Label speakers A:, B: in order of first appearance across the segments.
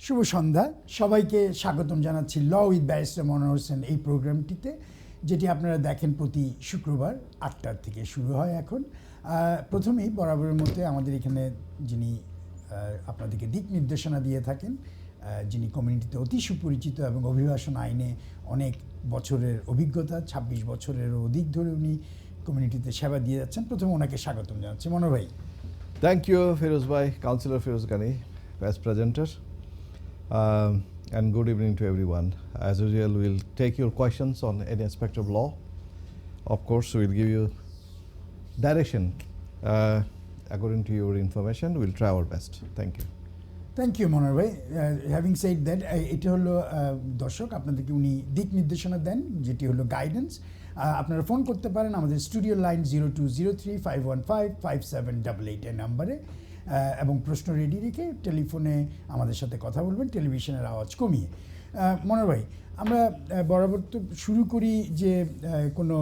A: শুভ সন্ধ্যা, সবাইকে স্বাগতম জানাচ্ছি ল উইথ ব্যারিস্টার মনোয়ার হোসেন এই প্রোগ্রামটিতে, যেটি আপনারা দেখেন প্রতি শুক্রবার 8টার থেকে শুরু হয়। এখন প্রথমেই বরাবরের মধ্যে আমাদের এখানে যিনি আপনাদেরকে দিক নির্দেশনা দিয়ে থাকেন, যিনি কমিউনিটিতে অতি সুপরিচিত এবং অভিবাসন আইনে অনেক বছরের অভিজ্ঞতা, 26 বছরেরও অধিক ধরে উনি কমিউনিটিতে সেবা দিয়ে যাচ্ছেন। প্রথমে ওনাকে স্বাগতম জানাচ্ছি। মনোয়ার ভাই।
B: Thank you, Feroz Bhai, Councillor Feroz Ghani, Vice Presenter, and good evening to everyone. As usual, we'll take your questions on any aspect of law. Of course, we'll give you direction according to your information. We'll try our best. Thank you.
A: Thank you Monowar ভাই। Having said that, এটা হলো দর্শক আপনাদেরকে উনি দিক নির্দেশনা দেন, যেটি হলো গাইডেন্স। আপনারা ফোন করতে পারেন আমাদের স্টুডিও লাইন 0203-515-5788 এর নাম্বারে, এবং প্রশ্ন রেডি রেখে টেলিফোনে আমাদের সাথে কথা বলবেন, টেলিভিশনের আওয়াজ কমিয়ে। মনোয়ার ভাই, আমরা বরাবর তো শুরু করি যে কোনো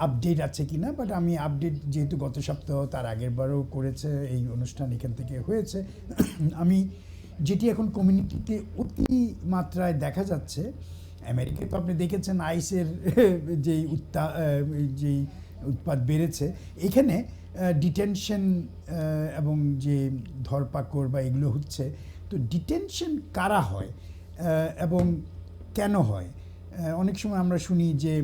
A: আপডেট আছে কি না, বাট আমি আপডেট যেহেতু গত সপ্তাহ তার আগের বারও করেছে এই অনুষ্ঠান, এখান থেকে হয়েছে। আমি যেটি এখন কমিউনিটিতে অতি মাত্রায় দেখা যাচ্ছে, আমেরিকায় তো আপনি দেখেছেন আইসের যেই উৎপাত বেড়েছে, এখানে ডিটেনশন এবং যে ধরপাকড় বা এগুলো হচ্ছে, তো ডিটেনশন কারা হয় এবং কেন হয়? অনেক সময় আমরা শুনি যে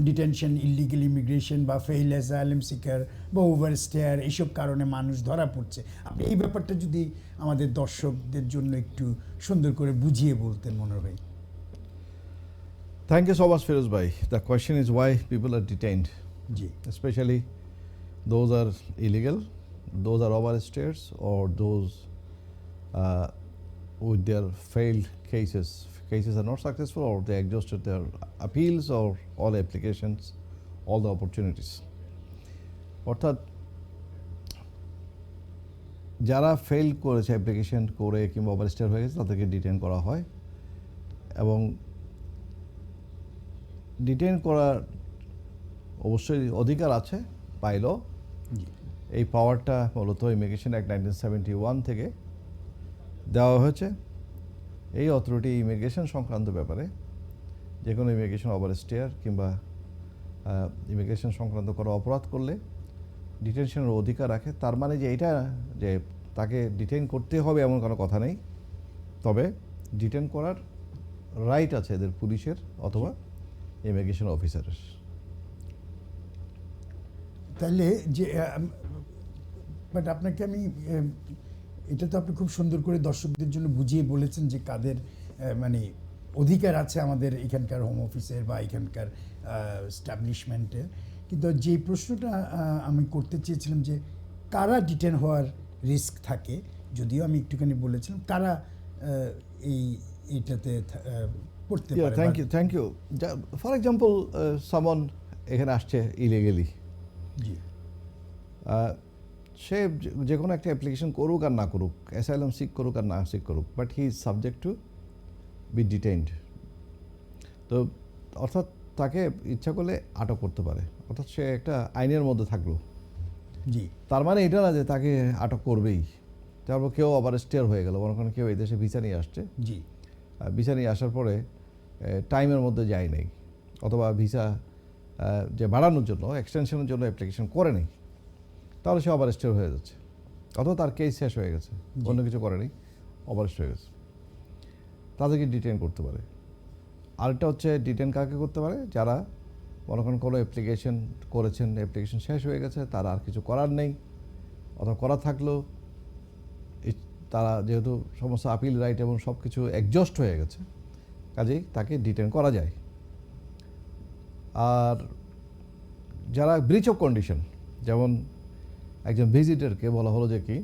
A: ডিটেনশন, ইলিগাল ইমিগ্রেশন বা ফেইল অ্যাসাইলাম সিকার বা ওভারস্টেয়ার, এইসব কারণে মানুষ ধরা পড়ছে। আপনি এই ব্যাপারটা যদি আমাদের দর্শকদের জন্য একটু সুন্দর করে বুঝিয়ে বলতেন মনোয়ার ভাই।
B: Thank you so much, Feroz Bhai. The question is why people are detained,
A: G,
B: especially those are illegal, those are overstayers, or those with their failed cases are not successful, or they exhausted their appeals or all applications, all the opportunities. অর্থাৎ যারা fail করেছে application করে কিংবা overstayer হয়ে গেছে, তাদেরকে detain করা হয়। এবং ডিটেইন করার অবশ্যই অধিকার আছে পাইল। এই পাওয়ারটা মূলত ইমিগ্রেশন অ্যাক্ট 1971 থেকে দেওয়া হয়েছে। এই অথরিটি ইমিগ্রেশন সংক্রান্ত ব্যাপারে যে কোনো ইমিগ্রেশন ওভারস্টেয়ার কিংবা ইমিগ্রেশন সংক্রান্ত কোনো অপরাধ করলে ডিটেনশনের অধিকার রাখে। তার মানে যে এটা যে তাকে ডিটেইন করতে হবে এমন কোনো কথা নেই, তবে ডিটেইন করার রাইট আছে এদের পুলিশের অথবা ইমিগ্রেশন অফিসারের।
A: তাহলে যে বাট আপনাকে আমি এটা তো আপনি খুব সুন্দর করে দর্শকদের জন্য বুঝিয়ে বলেছেন যে কাদের মানে অধিকার আছে আমাদের এখানকার হোম অফিসের বা এখানকার স্ট্যাবলিশমেন্টের। কিন্তু যে প্রশ্নটা আমি করতে চেয়েছিলাম যে কারা ডিটেন হওয়ার রিস্ক থাকে, যদিও আমি একটুখানি বলেছিলাম কারা এইটাতে পড়তে পারে।
B: Thank you. ফর এক্সাম্পল, সামন এখানে আসছে ইলিগেলি,
A: জি,
B: সে যে কোনো একটা অ্যাপ্লিকেশন করুক আর না করুক, অ্যাসাইলাম সিক করুক আর না সিক করুক, but he is subject to be detained. তো অর্থাৎ তাকে ইচ্ছা করলে আটক করতে পারে, অর্থাৎ সে একটা আইনের মধ্যে থাকলো।
A: জি,
B: তার মানে এটা না যে তাকে আটক করবেই। তারপর কেউ ওভারস্টেয়ার হয়ে গেল, মনে করেন কেউ এই দেশে ভিসা নিয়ে আসছে,
A: জি,
B: ভিসা নিয়ে আসার পরে টাইমের মধ্যে যায় নেই, অথবা ভিসা যে বাড়ানোর জন্য এক্সটেনশনের জন্য অ্যাপ্লিকেশন করে নেই, তাহলে সে ওভারস্টেয়ার হয়ে যাচ্ছে, অথবা তার কেস শেষ হয়ে গেছে, অন্য কিছু করেনি, ওভারস্টে হয়ে গেছে, তাদেরকে ডিটেইন করতে পারে। আরেকটা হচ্ছে ডিটেইন কাকে করতে পারে, যারা মনে করেন কোনো অ্যাপ্লিকেশন করেছেন, অ্যাপ্লিকেশন শেষ হয়ে গেছে, তার আর কিছু করার নেই, অথবা করা থাকলেও তারা যেহেতু সমস্ত আপিল রাইট এবং সব কিছু এক্সজস্ট হয়ে গেছে, কাজেই তাকে ডিটেইন করা যায়। আর যারা ব্রিচ অফ কন্ডিশন, যেমন একজন ভিজিটরকে বলা হলো যে কি,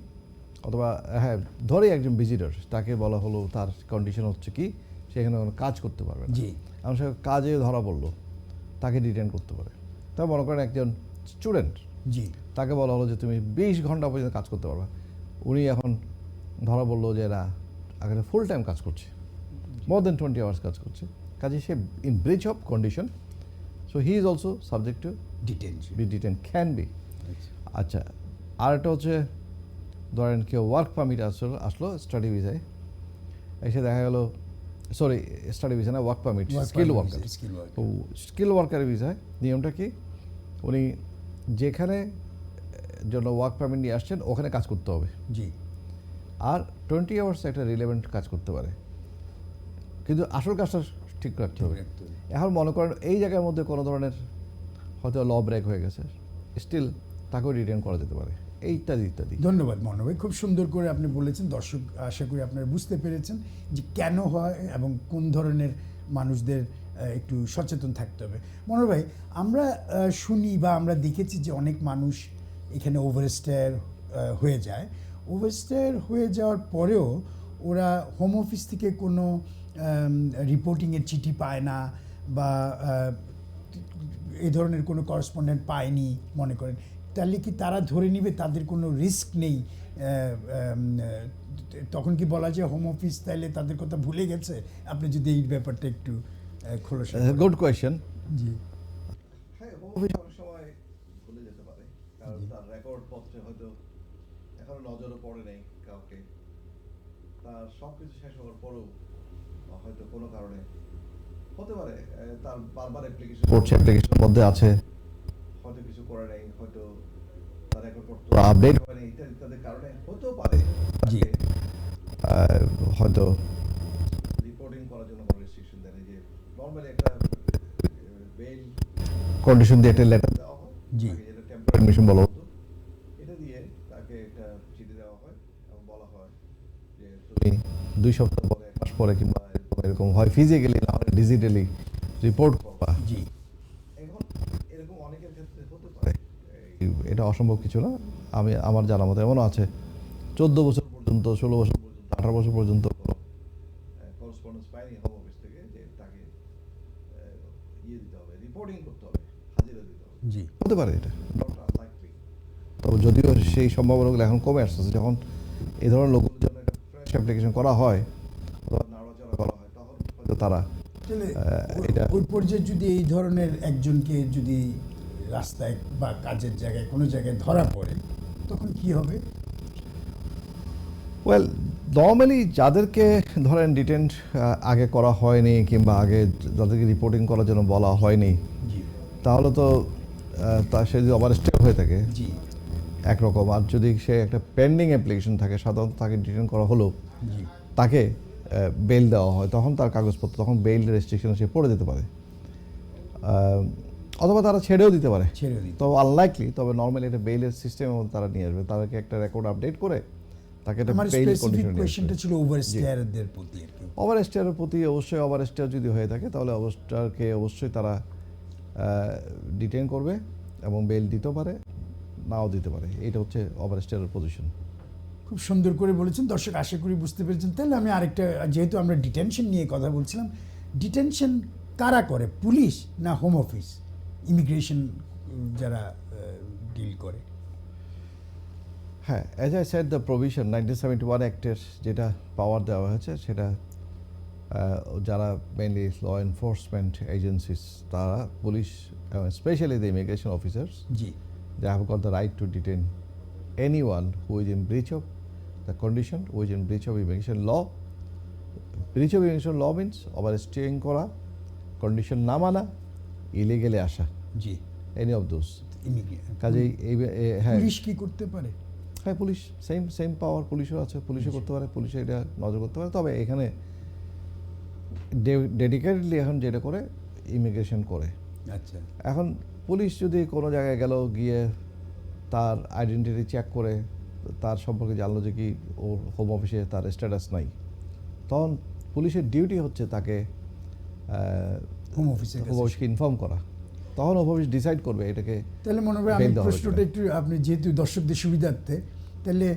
B: অথবা হ্যাঁ ধরে একজন ভিজিটর, তাকে বলা হলো তার কন্ডিশন হচ্ছে কি সেখানে কোনো কাজ করতে পারবে না,
A: জি,
B: এবং সে কাজে ধরা পড়লো, তাকে ডিটেইন করতে পারে। তা মনে করেন একজন স্টুডেন্ট,
A: জি,
B: তাকে বলা হলো যে তুমি 20 ঘন্টা পর্যন্ত কাজ করতে পারবে। উনি এখন ধরা পড়লো যে এরা এখানে ফুল টাইম কাজ করছে, মোর দেন 20 আওয়ার্স কাজ করছে, কাজে সে in breach of condition, so he is also subject to
A: detention,
B: be detain, can be. আচ্ছা, আর একটা হচ্ছে ধরেন কেউ ওয়ার্ক পারমিট আসলো স্টাডি ভিসায়, এসে দেখা গেল সরি স্টাডি ভিসা না ওয়ার্ক পারমিট, স্কিল ওয়ার্কার। তো স্কিল ওয়ার্কারের ভিসায় নিয়মটা কি, উনি যেখানে জন্য ওয়ার্ক পারমিট নিয়ে আসছেন ওখানে কাজ করতে হবে,
A: জি,
B: আর 20 আওয়ার্স একটা রিলেভেন্ট কাজ করতে পারে, কিন্তু আসল কাজটা ঠিক রাখতে হবে। এখন মনে করেন এই জায়গার মধ্যে কোনো ধরনের হয়তো ল ব্রেক হয়ে গেছে, স্টিল তাকেও রিটার্ন করা যেতে পারে, এই ইত্যাদি ইত্যাদি।
A: ধন্যবাদ মনোজ ভাই, খুব সুন্দর করে আপনি বলেছেন। দর্শক আশা করি আপনারা বুঝতে পেরেছেন যে কেন হয় এবং কোন ধরনের মানুষদের একটু সচেতন থাকতে হবে। মনোজ ভাই, আমরা শুনি বা আমরা দেখেছি যে অনেক মানুষ এখানে ওভারস্টেয়ার হয়ে যায়। ওভারস্টেয়ার হয়ে যাওয়ার পরেও ওরা হোম অফিস থেকে কোনো রিপোর্টিংয়ের চিঠি পায় না বা এই ধরনের কোনো করেসপন্ডেন্ট পায়নি মনে করেন, তাহলে কি তারা ধরে নিবে তাদের কোনো রিস্ক নেই? তখন কি বলা যায় হোম অফিস তাইলে তাদের কথা ভুলে গেছে? আপনি যদি এই ব্যাপারটা একটু খোলসা করেন।
B: Good question.
A: জি,
B: হ্যাঁ, হোম অফিস অনেক সময় ভুলে যেতে পারে, কারণ তার রেকর্ড পত্রে হয়তো এখনো নজরও পড়ে নেই কাউকে, তার সব কিছু শেষ হওয়ার পরেও হয়তো কোনো কারণে হতে পারে তার বারবার অ্যাপ্লিকেশন করছে, অ্যাপ্লিকেশনের মধ্যে আছে, হয়তো কিছু করে নাই, হয়তো তার রেকর্ড পত্র আপডেট হয়নি, ইত্যাদি ইত্যাদি কারণে হতেও পারে
A: জি,
B: হয়তো রিপোর্টিং করার জন্য কোনো রেস্ট্রিকশন দেয় না। যে নরমালি একটা বেল কন্ডিশন দিয়ে একটা লেটার দেওয়া হয়,
A: জি,
B: যেটা টেম্পোরারি অ্যাডমিশন বলা হতো, এটা দিয়ে তাকে একটা চিঠি দেওয়া হয় এবং বলা হয় যে তুমি 2 সপ্তাহ পরে, 1 মাস পরে কিংবা এরকম হয় ফিজিক্যালি না হলে ডিজিটালি রিপোর্ট করবা।
A: জি,
B: এখন এরকম অনেকের ক্ষেত্রে হতে পারে, এটা অসম্ভব কিছু না। আমার জানা মতো এমনও আছে 14 বছর পর্যন্ত, 16 বছর পর্যন্ত, 18 বছর পর্যন্ত কোনো করেসপন্ডেন্স পায়নি হোম অফিস থেকে যে তাকে দিতে হবে, রিপোর্টিং করতে হবে, হাজিরা দিতে হবে।
A: জি,
B: হতে পারে, এটা নট আনলাইকলি। তবে যদিও সেই সম্ভাবনাগুলো এখন কমে আসতেছে, যখন এই ধরনের লোকগুলোর জন্য একটা ফ্রেশ অ্যাপ্লিকেশন করা হয় অথবা নাড়াচাড়া করা হয়, তখন হয়তো তারা
A: তাহলে
B: এটা
A: ওই পর্যায়ে যদি এই ধরনের একজনকে যদি রাস্তায় বা কাজের জায়গায় কোনো জায়গায় ধরা পড়ে তখন কি হবে?
B: ওয়েল, নর্মালি যাদেরকে ধরেন ডিটেন্ট আগে করা হয়নি কিংবা আগে যাদেরকে রিপোর্টিং করার জন্য বলা হয়নি,
A: জি,
B: তাহলে তো তার সে যদি ওভারস্টে হয়ে থাকে
A: জি,
B: একরকম, আর যদি সে একটা পেন্ডিং অ্যাপ্লিকেশন থাকে, সাধারণত তাকে ডিটেন করা হলো,
A: জি,
B: তাকে বেল দেওয়া হয়, তখন তার কাগজপত্র, তখন বেইল রেস্ট্রিকশন সে পড়ে যেতে পারে, অথবা তারা ছেড়েও দিতে পারে,
A: ছেড়ে দিতে।
B: তো আনলাইকলি। তবে নর্মালি এটা বেইলের সিস্টেমের মধ্যে তারা নিয়ে আসবে, তাদেরকে একটা রেকর্ড আপডেট করে তাকে একটা
A: আমার
B: বেইল
A: স্পেসিফিক
B: কন্ডিশন নিয়ে
A: কোয়েশ্চেনটা
B: আসবে।
A: ছিল ওভারস্টেয়ারদের প্রতি আর কি।
B: ওভারস্টেয়ারের প্রতি অবশ্যই, ওভারস্টেয়ার যদি হয়ে থাকে তাহলে ওভারস্টেয়ারকে অবশ্যই তারা ডিটেইন করবে এবং বেল দিতে পারে, নাও দিতে পারে। এটা হচ্ছে ওভারস্টেয়ারের পজিশন।
A: খুব সুন্দর করে বলেছেন, দর্শক আশা করি বুঝতে পেরেছেন। তাহলে আমি আরেকটা, যেহেতু আমরা ডিটেনশন নিয়ে কথা বলছিলাম, ডিটেনশন কারা করে, পুলিশ না হোম অফিস, ইমিগ্রেশন যারা ডিল করে?
B: হ্যাঁ, as I said, the provision 1971 অ্যাক্টের যেটা পাওয়ার দেওয়া হয়েছে সেটা যারা মেনলি ল এনফোর্সমেন্ট এজেন্সিস, তারা পুলিশ এবং specially the immigration officers,
A: G,
B: they have got the right to detain anyone who is in breach of the condition, who is in breach of immigration law. Breach of immigration law means overstaying করা, condition না মানা, illegally আসা,
A: জি,
B: any of those.
A: Immigration.
B: কাজেই হ্যাঁ,
A: police কি করতে পারে?
B: হ্যাঁ, পুলিশ সেম পাওয়ার পুলিশের আছে, পুলিশও করতে পারে, পুলিশে এটা নজর করতে পারে। তবে এখানে ডেডিকেটেডলি এখন যেটা করে ইমিগ্রেশন করে।
A: আচ্ছা,
B: এখন পুলিশ যদি কোনো জায়গায় গেল, গিয়ে তার আইডেন্টিটি চেক করে তার সম্পর্কে জানলো যে কি ওর হোম অফিসে তার স্ট্যাটাস নাই, তখন পুলিশের ডিউটি হচ্ছে তাকে
A: হোম অফিসের
B: হোম অফিসকে ইনফর্ম করা, তখন হোম অফিস ডিসাইড করবে এটাকে।
A: তাহলে মনে হয় আমি
B: bail দেওয়া হবে
A: প্রশ্নটা
B: কিনা।
A: একটু, আপনি যেহেতু দর্শকদের সুবিধার্থে, তাহলে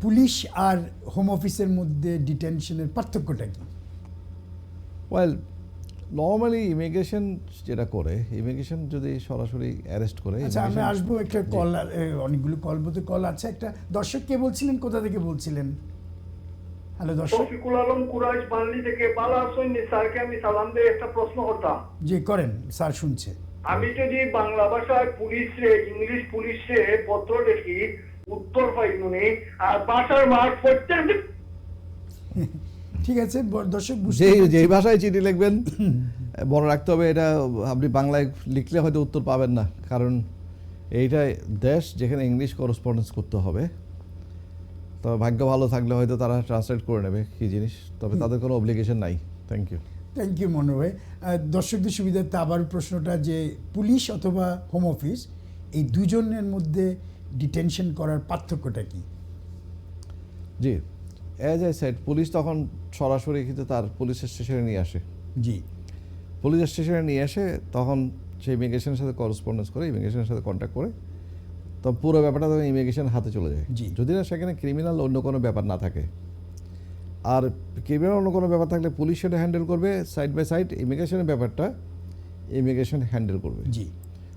A: পুলিশ আর হোম অফিসের মধ্যে ডিটেনশনের পার্থক্যটা কি?
B: ওয়েল, নর্মালি ইমিগ্রেশন যেটা করে, ইমিগ্রেশন যদি সরাসরি অ্যারেস্ট করে,
A: আচ্ছা, আমি আসবো একটা কল, অনেকগুলো কল আছে। একটা দর্শক কে বলছিলেন, কোথা থেকে বলছিলেন? হ্যালো দর্শক।
C: শফিকুল আলম কুরাইশ বানলি থেকে। ভালো আছেন? স্যারকে আমি সালাম দিয়ে একটা প্রশ্ন করতাম।
A: জি করেন, স্যার শুনছে।
C: আমি যদি বাংলা ভাষায় পুলিশে, ইংলিশ পুলিশে পত্র লিখি, উত্তর পাই নুনি, আর ভাষার মার প্রত্যেক
A: ঠিক আছে দর্শক
B: যেই ভাষায় চিঠি লিখবেন মনে রাখতে হবে এটা আপনি বাংলায় লিখলে হয়তো উত্তর পাবেন না, কারণ এইটা দেশ যেখানে ইংলিশ করসপন্ডেন্স করতে হবে। তবে ভাগ্য ভালো থাকলে হয়তো তারা ট্রান্সলেট করে নেবে কী জিনিস, তবে তাদের কোনো অব্লিগেশন নাই। থ্যাংক ইউ
A: মনোর ভাই। দর্শকদের সুবিধার্থে আবার প্রশ্নটা যে পুলিশ অথবা হোম অফিস এই দুজনের মধ্যে ডিটেনশন করার পার্থক্যটা কি?
B: জি, অ্যাজ আই সেড, পুলিশ তখন সরাসরি কিন্তু তার পুলিশ স্টেশনে নিয়ে আসে।
A: জি,
B: পুলিশ স্টেশনে নিয়ে এসে তখন সে ইমিগ্রেশনের সাথে করসপন্ডেন্স করে, ইমিগ্রেশনের সাথে কন্ট্যাক্ট করে, তো পুরো ব্যাপারটা তখন ইমিগ্রেশন হাতে চলে যায়।
A: জি।
B: যদি না সেখানে ক্রিমিনাল অন্য কোনো ব্যাপার না থাকে। আর ক্রিমিনাল অন্য কোনো ব্যাপার থাকলে পুলিশ সেটা হ্যান্ডেল করবে, সাইড বাই সাইড ইমিগ্রেশনের ব্যাপারটা ইমিগ্রেশন হ্যান্ডেল করবে।
A: জি।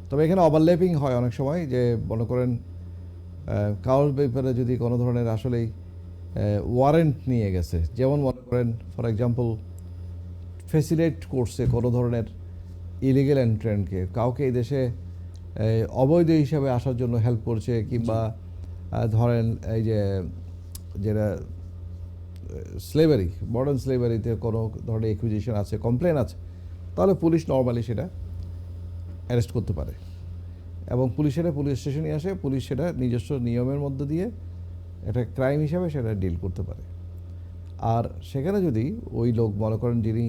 B: তবে এখানে ওভারল্যাপিং হয় অনেক সময়, যে মনে করেন কারোর ব্যাপারে যদি কোনো ধরনের আসলেই ওয়ারেন্ট নিয়ে গেছে, যেমন মনে করেন ফর এক্সাম্পল ফেসিলেট করছে কোনো ধরনের ইলিগেল এন্ট্রেন্টকে, কাউকে এই দেশে অবৈধ হিসাবে আসার জন্য হেল্প করছে, কিংবা ধরেন এই যে যেটা স্লেভারি, মডার্ন স্লেভারিতে কোনো ধরনের একুইজিশন আছে, কমপ্লেন আছে, তাহলে পুলিশ নর্মালি সেটা অ্যারেস্ট করতে পারে এবং পুলিশ স্টেশনে আসে, পুলিশ সেটা নিজস্ব নিয়মের মধ্যে দিয়ে এটা ক্রাইম হিসাবে সেটা ডিল করতে পারে। আর সেখানে যদি ওই লোক মনে করেন যিনি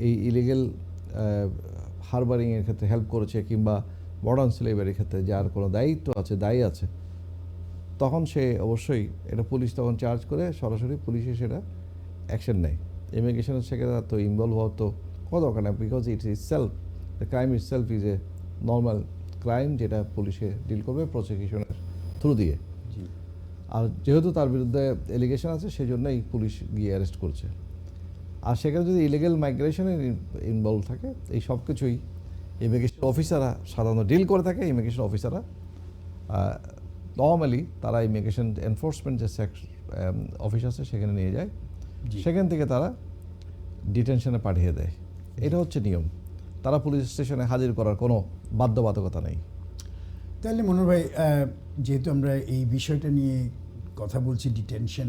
B: এই ইলিগেল হারবারিংয়ের ক্ষেত্রে হেল্প করেছে, কিংবা মডার্ন স্লেভারির ক্ষেত্রে যার কোনো দায়ী আছে, তখন সে অবশ্যই এটা পুলিশ তখন চার্জ করে সরাসরি পুলিশে সেটা অ্যাকশন নেয়। ইমিগ্রেশনের সেখানে তো ইনভলভ হওয়ার তো কোনো দরকার নেই, because it is self, the crime is self is a normal crime, যেটা পুলিশে ডিল করবে প্রসিকিউশনের থ্রু দিয়ে। আর যেহেতু তার বিরুদ্ধে এলিগেশন আছে, সেই জন্যই পুলিশ গিয়ে অ্যারেস্ট করছে। আর সেখানে যদি ইলিগেল মাইগ্রেশনে ইনভলভ থাকে, এই সব কিছুই ইমিগ্রেশন অফিসাররা সাধারণত ডিল করে থাকে। ইমিগ্রেশন অফিসাররা নর্মালি তারা ইমিগ্রেশন এনফোর্সমেন্ট যে অফিস আছে সেখানে নিয়ে যায়, সেখান থেকে তারা ডিটেনশনে পাঠিয়ে দেয়। এটা হচ্ছে নিয়ম, তারা পুলিশ স্টেশনে হাজির করার কোনো বাধ্যবাধকতা নেই।
A: তাহলে মনোর ভাই, যেহেতু আমরা এই বিষয়টা নিয়ে কথা বলছি ডিটেনশন,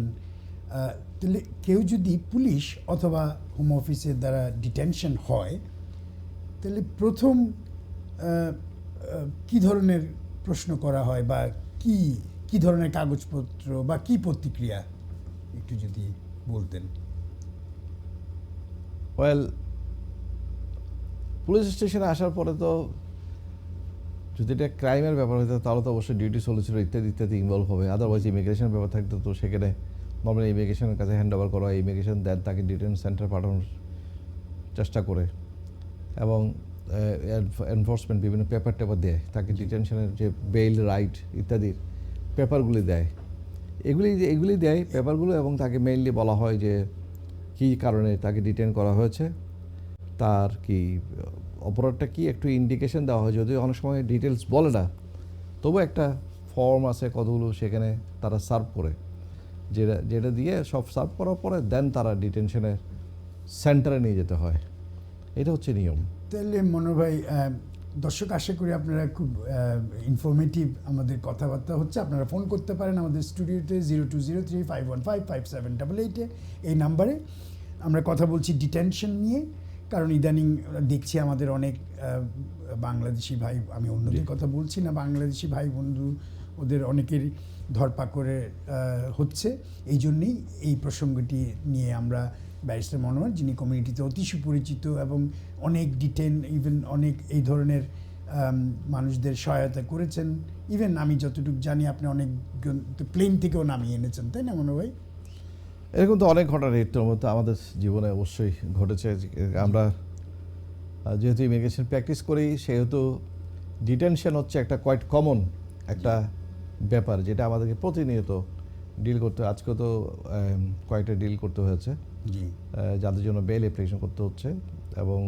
A: তাহলে কেউ যদি পুলিশ অথবা হোম অফিসের দ্বারা ডিটেনশন হয়, তাহলে প্রথম কি ধরনের প্রশ্ন করা হয়, বা কি ধরনের কাগজপত্র বা কি প্রতিক্রিয়া একটু যদি বলতেন।
B: ওয়েল, পুলিশ স্টেশনে আসার পরে তো যদি এটা ক্রাইমের ব্যাপার হতো তাহলে তো অবশ্যই ডিউটি সলিসিটর ইত্যাদি ইনভলভ হবে। আদারওয়াইজ ইমিগ্রেশনের ব্যাপার থাকতো তো সেখানে নর্মালি ইমিগ্রেশনের কাছে হ্যান্ড ওভার করা হয়, ইমিগ্রেশন দেন তাকে ডিটেন সেন্টার পাঠানোর চেষ্টা করে, এবং এনফোর্সমেন্ট বিভিন্ন পেপার দেয় তাকে, ডিটেনশনের যে বেইল রাইট ইত্যাদির পেপারগুলি দেয়, এগুলি দেয় পেপারগুলো, এবং তাকে মেইনলি বলা হয় যে কী কারণে তাকে ডিটেন করা হয়েছে, তার কি অপরাধটা কি, একটু ইন্ডিকেশন দেওয়া হয়। যদিও অনেক সময় ডিটেলস বলে না, তবু একটা ফর্ম আছে কতগুলো, সেখানে তারা সার্ভ করে, যেটা দিয়ে সব সার্ভ করার পরে দেন তারা ডিটেনশনের সেন্টারে নিয়ে যেতে হয়। এটা হচ্ছে নিয়ম।
A: তাহলে মনোর ভাই, দর্শক আশা করি আপনারা খুব ইনফরমেটিভ আমাদের কথাবার্তা হচ্ছে। আপনারা ফোন করতে পারেন আমাদের স্টুডিওতে 0203515578 এই নাম্বারে। আমরা কথা বলছি ডিটেনশন নিয়ে, কারণ ইদানিং দেখছি আমাদের অনেক বাংলাদেশি ভাই, আমি অন্যদের কথা বলছি না, বাংলাদেশি ভাই বন্ধু ওদের অনেকের ধরপাকড়ে হচ্ছে। এই জন্যেই এই প্রসঙ্গটি নিয়ে আমরা ব্যারিস্টার মনোহর, যিনি কমিউনিটিতে অতি সুপরিচিত এবং অনেক ইভেন অনেক এই ধরনের মানুষদের সহায়তা করেছেন। ইভেন আমি যতটুকু জানি আপনি অনেক প্লেন থেকেও নামিয়ে এনেছেন, তাই না মনোহর ভাই?
B: এরকম তো অনেক ঘটনা এর মধ্যে আমাদের জীবনে অবশ্যই ঘটেছে। আমরা যেহেতু ইমিগ্রেশন প্র্যাকটিস করি, সেহেতু ডিটেনশন হচ্ছে একটা কোয়াইট কমন একটা ব্যাপার, যেটা আমাদেরকে প্রতিনিয়ত ডিল করতে, আজকে তো কয়েকটা ডিল করতে হয়েছে, যাদের জন্য বেল অ্যাপ্লিকেশন করতে হচ্ছে, এবং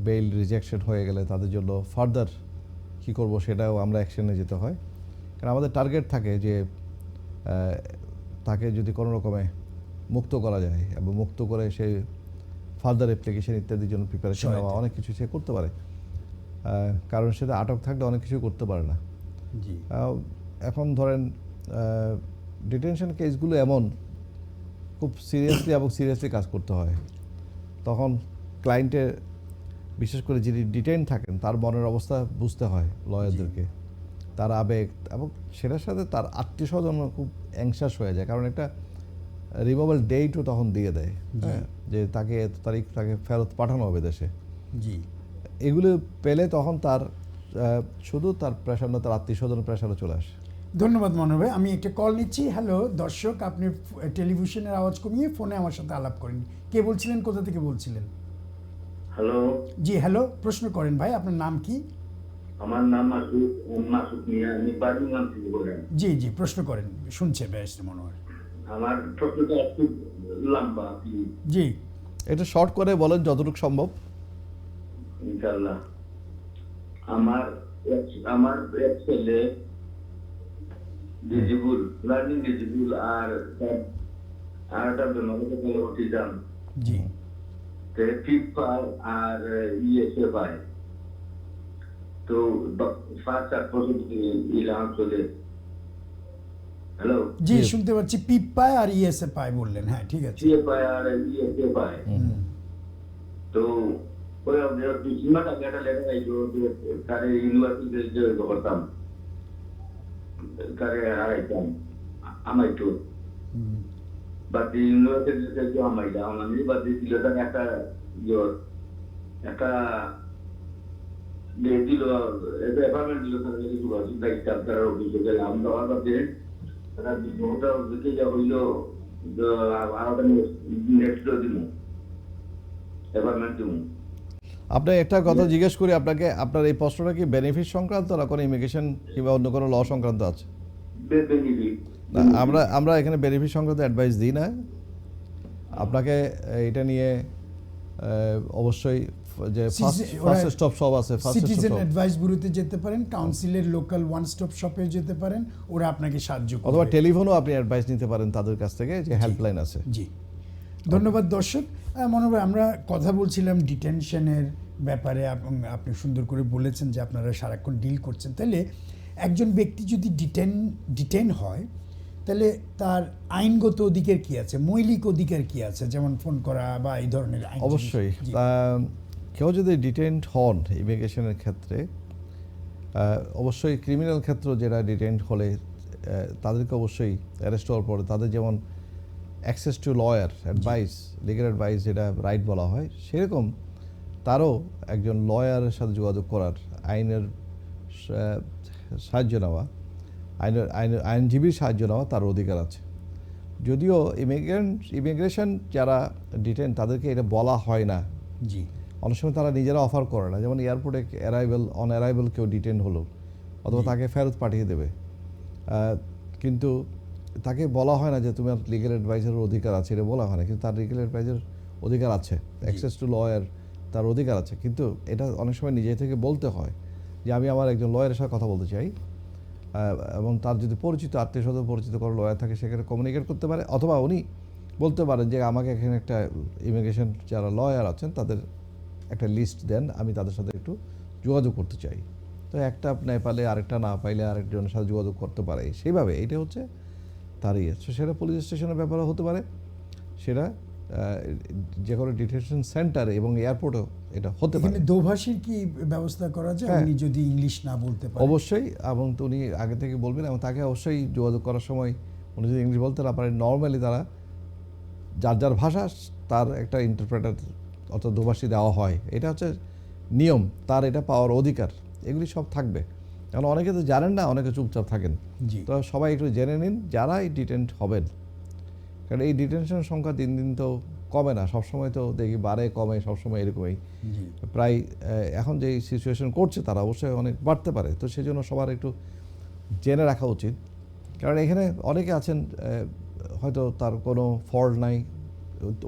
B: বেল রিজেকশন হয়ে গেলে তাদের জন্য ফার্দার কী করব সেটাও আমরা অ্যাকশনে যেতে হয়। কারণ আমাদের টার্গেট থাকে যে তাকে যদি কোনো রকমে মুক্ত করা যায়, এবং মুক্ত করে সে ফার্দার অ্যাপ্লিকেশন ইত্যাদির জন্য প্রিপারেশন নেওয়া, অনেক কিছু সে করতে পারে, কারণ সেটা আটক থাকলে অনেক কিছু করতে পারে না। এখন ধরেন ডিটেনশন কেসগুলো এমন খুব সিরিয়াসলি কাজ করতে হয়। তখন ক্লায়েন্টের, বিশেষ করে যিনি ডিটেইন থাকেন, তার মনের অবস্থা বুঝতে হয় লয়ারদেরকে, তার আবেগ, এবং সেটার সাথে তার আত্মীয় স্বজন খুব অ্যাংশাস হয়ে যায়, কারণ একটা রিমুভাল ডেটও তখন দিয়ে দেয়, হ্যাঁ, যে তাকে এত তারিখ তাকে ফেরত পাঠানো হবে দেশে।
A: জি,
B: এগুলো পেলে তখন তার শুধু তার প্রেশার না, তার আত্মীয় স্বজনের প্রেশারও চলে আসে।
A: ধন্যবাদ মনোহর ভাই। আমি একটা কল নিচ্ছি। হ্যালো দর্শক, আপনি টেলিভিশনের আওয়াজ কমিয়ে ফোনে আমার সাথে আলাপ করেন। কে বলছিলেন, কোথা থেকে বলছিলেন?
C: হ্যালো,
A: জি হ্যালো, প্রশ্ন করেন ভাই, আপনার নাম কি?
C: আমার নাম মাসুদ মিয়া, আমি বার্মিংহাম থেকে বলেন।
A: জি জি, প্রশ্ন করেন, শুনছে ব্যারিস্টার মনোহর।
C: আমার প্রশ্নটা একটু লম্বা, প্লিজ,
A: জি
B: এটা শর্ট করে বলেন যতটুকু সম্ভব।
C: ইনশাল্লাহ। আমার আমার এক ছেলে ডিজিবুল, লার্নিং ডিজিবুল, আর একটা জন্য অটিজম,
A: জি
C: ফিফার আর ইএসএ পায়। তো 5-4 বছর ইলাম চলে। হ্যালো,
A: জি,
B: Yes.
A: শুনতে পাচ্ছি। পিপ পায় আর ইএসএ পায় বললেন, হ্যাঁ ঠিক আছে।
C: সিএ পায় আর ইএসএ পায়। তো ওই সীমা টাকা একটা লেখা আইলো যে তারে ইউনিভার্সিটিতে যে করতাম, তারে হারাইতাম আমাইতো,
A: হুম,
C: বাট ইউনিভার্সিটিতে যে আমাইলাম আমি, বাট দিল তার একটা একটা দিল, একটা অ্যাপার্টমেন্ট দিল, তার কিছু দায়িত্ব তার অফিসে গেলাম, দেওয়ার বাদে তারা ওটা দিকে যা হইলো, আরোটা নেক্সট দিন অ্যাপার্টমেন্ট দিব।
B: আপনি একটা কথা জিজ্ঞেস করি আপনাকে, আপনার এই প্রশ্নটা কি বেনিফিট সংক্রান্ত না কোনো ইমিগ্রেশন কিংবা অন্য কোনো ল সংক্রান্ত আছে? না, আমরা এখানে বেনিফিট সংক্রান্ত অ্যাডভাইস দিই না। আপনাকে এটা নিয়ে অবশ্যই যে ফার্স্ট স্টপ সব আছে,
A: সিটিজেন অ্যাডভাইস ব্যুরোতে যেতে পারেন, কাউন্সিলের লোকাল ওয়ান স্টপ শপে যেতে পারেন, ওরা আপনাকে সাহায্য করবে।
B: অথবা টেলিফোনও আপনি অ্যাডভাইস নিতে পারেন তাদের কাছ থেকে, যে হেল্পলাইন আছে।
A: জি, ধন্যবাদ দর্শক। মনে হয় আমরা কথা বলছিলাম ডিটেনশনের ব্যাপারে, এবং আপনি সুন্দর করে বলেছেন যে আপনারা সারাক্ষণ ডিল করছেন। তাহলে একজন ব্যক্তি যদি ডিটেন হয়, তাহলে তার আইনগত অধিকার কি আছে, মৌলিক অধিকার কি আছে, যেমন ফোন করা বা এই ধরনের আইন?
B: অবশ্যই
A: জি,
B: কেউ যদি ডিটেইনড হন ইমিগ্রেশনের ক্ষেত্রে, অবশ্যই ক্রিমিনাল ক্ষেত্র যেটা ডিটেইনড হলে তাদেরকে অবশ্যই অ্যারেস্ট হওয়ার পরে তাদের যেমন access to lawyer advice, legal advice যেটা রাইট বলা হয়, সেরকম তারও একজন লয়ারের সাথে যোগাযোগ করার, আইনের সাহায্য নেওয়া, আইনজীবীর সাহায্য নেওয়া তার অধিকার আছে। যদিও ইমিগ্রেশন যারা ডিটেন তাদেরকে এটা বলা হয় না,
A: জি
B: অনেক সময় তারা নিজেরা অফার করে না। যেমন এয়ারপোর্টে অন অ্যারাইভেল কেউ ডিটেন হলো, অথবা তাকে ফেরত পাঠিয়ে দেবে, কিন্তু তাকে বলা হয় না যে তোমার লিগ্যাল অ্যাডভাইজারের অধিকার আছে, এটা বলা হয় না। কিন্তু তার লিগ্যাল অ্যাডভাইজার অধিকার আছে, অ্যাক্সেস টু লয়ার তার অধিকার আছে। কিন্তু এটা অনেক সময় নিজে থেকে বলতে হয় যে আমি আমার একজন লয়ারের সাথে কথা বলতে চাই, এবং তার যদি পরিচিত আত্মীয় স্বজন পরিচিত কোনো লয়ার থাকে, সেখানে কমিউনিকেট করতে পারে, অথবা উনি বলতে পারেন যে আমাকে এখানে একটা ইমিগ্রেশন যারা লয়ার আছেন তাদের একটা লিস্ট দেন, আমি তাদের সাথে একটু যোগাযোগ করতে চাই। তো একটা নেপালে, আরেকটা না পাইলে আরেকজনের সাথে যোগাযোগ করতে পারে, সেইভাবে এইটা হচ্ছে তার ইয়ে। তো সেটা পুলিশ স্টেশনের ব্যাপারে হতে পারে, সেটা যে কোনো ডিটেনশন সেন্টারে এবং এয়ারপোর্টেও এটা হতে পারে।
A: এখানে দোভাষীর কি ব্যবস্থা করা যায়,
B: হ্যাঁ।
A: উনি যদি ইংলিশ না বলতে পারেন?
B: অবশ্যই, এবং উনি আগে থেকে বলবেন, এবং তাকে অবশ্যই যোগাযোগ করার সময় উনি যদি ইংলিশ বলতে না পারেন, নর্মালি তারা যার যার ভাষা তার একটা ইন্টারপ্রেটার অর্থাৎ দোভাষী দেওয়া হয়। এটা হচ্ছে নিয়ম, তার এটা পাওয়ার অধিকার। এগুলি সব থাকবে, কারণ অনেকে তো জানেন না, অনেকে চুপচাপ থাকেন।
A: জি
B: তো সবাই একটু জেনে নিন যারাই ডিটেন্ট হবেন, কারণ এই ডিটেনশন সংখ্যা দিন দিন তো কমে না, সবসময় তো দেখি বাড়ে কমে, সবসময় এরকমই
A: জি
B: প্রায়। এখন যে সিচুয়েশন করছে তারা অবশ্যই অনেক বাড়তে পারে। তো সেই জন্য সবার একটু জেনে রাখা উচিত, কারণ এখানে অনেকে আছেন হয়তো তার কোনো ফল্ট নাই,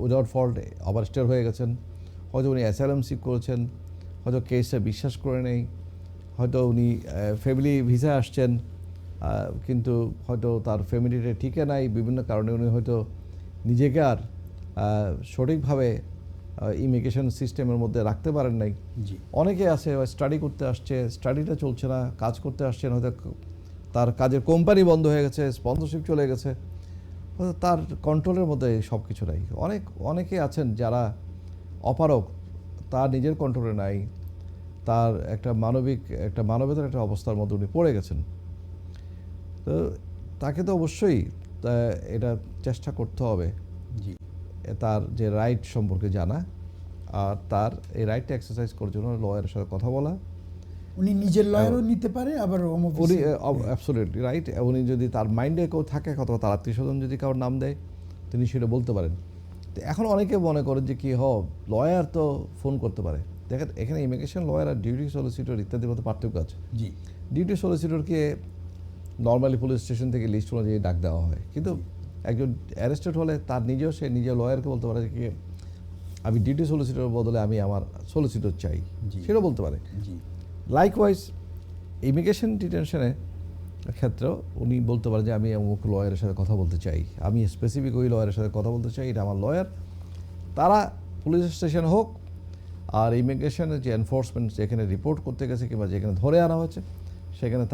B: উইদাউট ফল্ট ওভারস্টেয়ার হয়ে গেছেন, হয়তো উনি অ্যাসাইলাম সিক করেছেন, হয়তো কেসটা বিশ্বাস করে নেই, হয়তো উনি ফ্যামিলি ভিসা আসছেন, কিন্তু হয়তো তার ফ্যামিলিটা টিকে নাই, বিভিন্ন কারণে উনি হয়তো নিজেকে আর সঠিকভাবে ইমিগ্রেশন সিস্টেমের মধ্যে রাখতে পারেন নাই।
A: জি
B: অনেকে আছে স্টাডি করতে আসছে, স্টাডিটা চলছে না, কাজ করতে আসছেন, হয়তো তার কাজের কোম্পানি বন্ধ হয়ে গেছে, স্পন্সরশিপ চলে গেছে, তার কন্ট্রোলের মধ্যে সব কিছু নাই। অনেকে আছেন যারা অপারক, তার নিজের কন্ট্রোলে নাই, তার একটা মানবেতর একটা অবস্থার মধ্যে উনি পড়ে গেছেন। তো তাকে তো অবশ্যই এটা চেষ্টা করতে হবে
A: জি,
B: তার যে রাইট সম্পর্কে জানা, আর তার এই রাইটটা এক্সারসাইজ করার জন্য লয়ারের সাথে কথা বলা।
A: উনি নিজের লয়ারও নিতে পারে, আবার হোম
B: উনি
A: অফিসে
B: অ্যাবসলিউটলি রাইট। উনি যদি তার মাইন্ডে কেউ থাকে অথবা তার আত্মীয় স্বজন যদি কারোর নাম দেয়, তিনি সেটা বলতে পারেন। তো এখন অনেকে মনে করেন যে কি লয়ার তো ফোন করতে পারে। দেখেন, এখানে ইমিগ্রেশন লয়ার আর ডিউটি সলিসিটর ইত্যাদির মধ্যে পার্থক্য আছে।
A: জি,
B: ডিউটি সলিসিটরকে নর্মালি পুলিশ স্টেশন থেকে লিস্ট অনুযায়ী ডাক দেওয়া হয়, কিন্তু একজন অ্যারেস্টেড হলে তার সে নিজের লয়ারকে বলতে পারে যে কি আমি ডিউটি সলিসিটরের বদলে আমি আমার সলিসিটর চাই,
A: জি।
B: সেটাও বলতে পারে।
A: জি,
B: লাইকওয়াইজ ইমিগ্রেশন ডিটেনশনের ক্ষেত্রেও উনি বলতে পারেন যে আমি অমুক লয়ারের সাথে কথা বলতে চাই, আমি স্পেসিফিক ওই লয়ারের সাথে কথা বলতে চাই, এটা আমার লয়ার। তারা পুলিশ স্টেশন হোক আর ইমিগ্রেশনের যে এনফোর্সমেন্ট যেখানে রিপোর্ট করতে গেছে কিংবা যেখানে ধরে আনা হয়েছে, সেখানে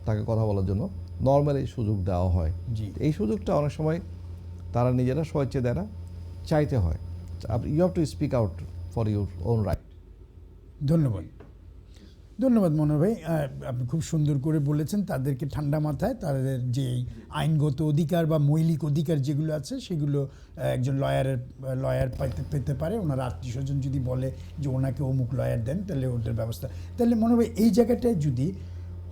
B: তাকে কথা বলার জন্য নর্মালি সুযোগ দেওয়া হয়।
A: জি।
B: এই সুযোগটা অনেক সময় তারা নিজেরা স্বেচ্ছা দেয় না, চাইতে হয়। You have to speak out for your own right.
A: ধন্যবাদ। ধন্যবাদ মনোহর ভাই, আপনি খুব সুন্দর করে বলেছেন। তাদেরকে ঠান্ডা মাথায় তাদের যে আইনগত অধিকার বা মৌলিক অধিকার যেগুলো আছে সেগুলো একজন লয়ার পেতে পারে। ওনার আত্মীয় স্বজন যদি বলে যে ওনাকে অমুক লয়ার দেন, তাহলে ওটার ব্যবস্থা। তাহলে মনোহর ভাই, এই জায়গাটায় যদি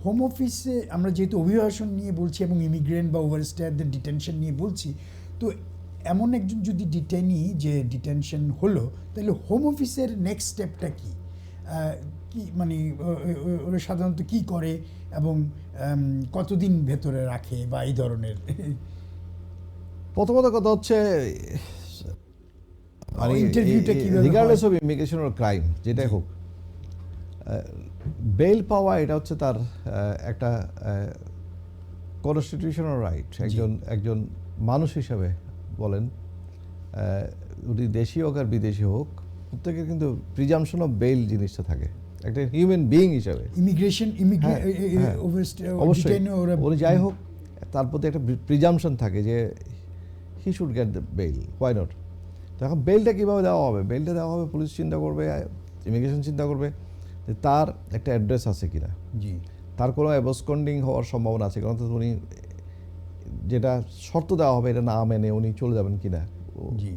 A: হোম অফিসে আমরা যেহেতু অভিবাসন নিয়ে বলছি এবং ইমিগ্রেন্ট বা ওভারস্টেয়ারদের ডিটেনশন নিয়ে বলছি, তো এমন একজন যদি ডিটেনি যে ডিটেনশন হলো, তাহলে হোম অফিসের নেক্সট স্টেপটা কী? কি মানে ওরা সাধারণত কি করে এবং কতদিন ভেতরে রাখে বা এই ধরনের?
B: প্রথমত কথা হচ্ছে মানে
A: ইন্টারভিউটা কিভাবে
B: regardless of immigration or crime যেটাই হোক, বেল পাওয়া এটা হচ্ছে তার একটা কনস্টিটিউশনাল রাইট। একজন মানুষ হিসাবে বলেন, উনি দেশি হোক আর বিদেশি হোক, প্রত্যেকের কিন্তু প্রিজাম্পশন অফ বেল জিনিসটা থাকে একটা হিউম্যান বিইং হিসাবে।
A: ইমিগ্রেশন
B: অবশ্যই উনি যাই হোক, তার প্রতি একটা প্রিজাম্পশন থাকে যে he should get the bail, why not. তো এখন বেলটা কীভাবে দেওয়া হবে? বেলটা দেওয়া হবে, পুলিশ চিন্তা করবে, ইমিগ্রেশন চিন্তা করবে যে তার একটা অ্যাড্রেস আছে কিনা,
A: জি,
B: তার কোনো অ্যাবসকন্ডিং হওয়ার সম্ভাবনা আছে কিনা, অর্থাৎ উনি যেটা শর্ত দেওয়া হবে এটা না মেনে উনি চলে যাবেন কিনা,
A: জি,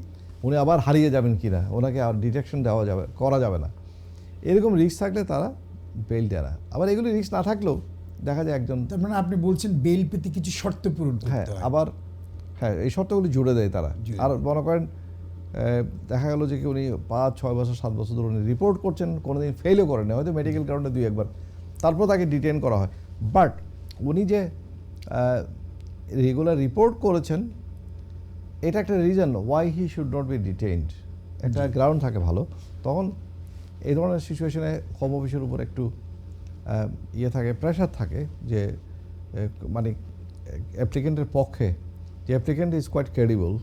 B: উনি আবার হারিয়ে যাবেন কিনা, ওনাকে আর ডিটেকশন করা যাবে না, এরকম রিস্ক থাকলে তারা বেল দেয় না। আবার এগুলি রিস্ক না থাকলেও দেখা যায় একজন,
A: তার মানে আপনি বলছেন বেল পেতে কিছু শর্ত পূরণ করতে
B: হ্যাঁ
A: হয়।
B: আবার হ্যাঁ এই শর্তগুলি জুড়ে দেয় তারা। আর মনে করেন দেখা গেল যে কি উনি 5, 6 বছর 7 বছর ধরে উনি রিপোর্ট করছেন, কোনোদিন ফেলও করেন, হয়তো মেডিকেল কারণে 2-1 বার, তারপর তাকে ডিটেন করা হয়। বাট উনি যে রেগুলার রিপোর্ট করেছেন, এটা একটা reason why he should not be detained, একটা গ্রাউন্ড থাকে ভালো। তখন এই ধরনের সিচুয়েশনে হোম অফিসের উপর একটু থাকে, প্রেশার থাকে যে মানে অ্যাপ্লিকেন্টের পক্ষে যে applicant is quite credible,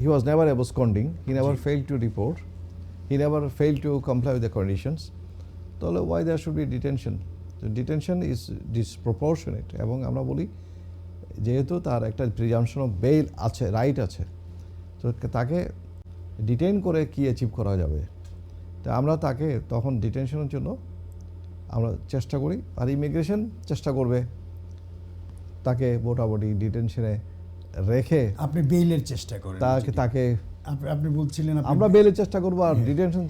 B: he was never absconding, he never failed to report, he never failed to comply with the conditions, তাহলে why there should be detention? The detention is disproportionate, এবং আমরা বলি যেহেতু তার একটা প্রিজাম্পশন অফ বেল আছে, right আছে, তো তাকে ডিটেইন করে কি অ্যাচিভ করা যাবে, তো আমরা তাকে তখন ডিটেনশনের জন্য আমরা চেষ্টা করি। আর ইমিগ্রেশন চেষ্টা করবে তাকে মোটামুটি ডিটেনশনে রেখে
A: আপনি বেইলের চেষ্টা করেন,
B: তাকে
A: আপনি বলছিলেন
B: আমরা বেলের চেষ্টা করবো আর ডিটেনশন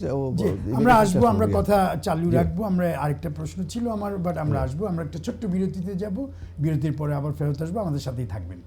A: আমরা আসবো, আমরা কথা চালু রাখবো। আমরা আরেকটা প্রশ্ন ছিল আমার, বাট আমরা আসবো, আমরা একটা ছোট্ট বিরতিতে যাব, বিরতির পরে আবার ফেরত আসবো, আমাদের সাথেই থাকবেন।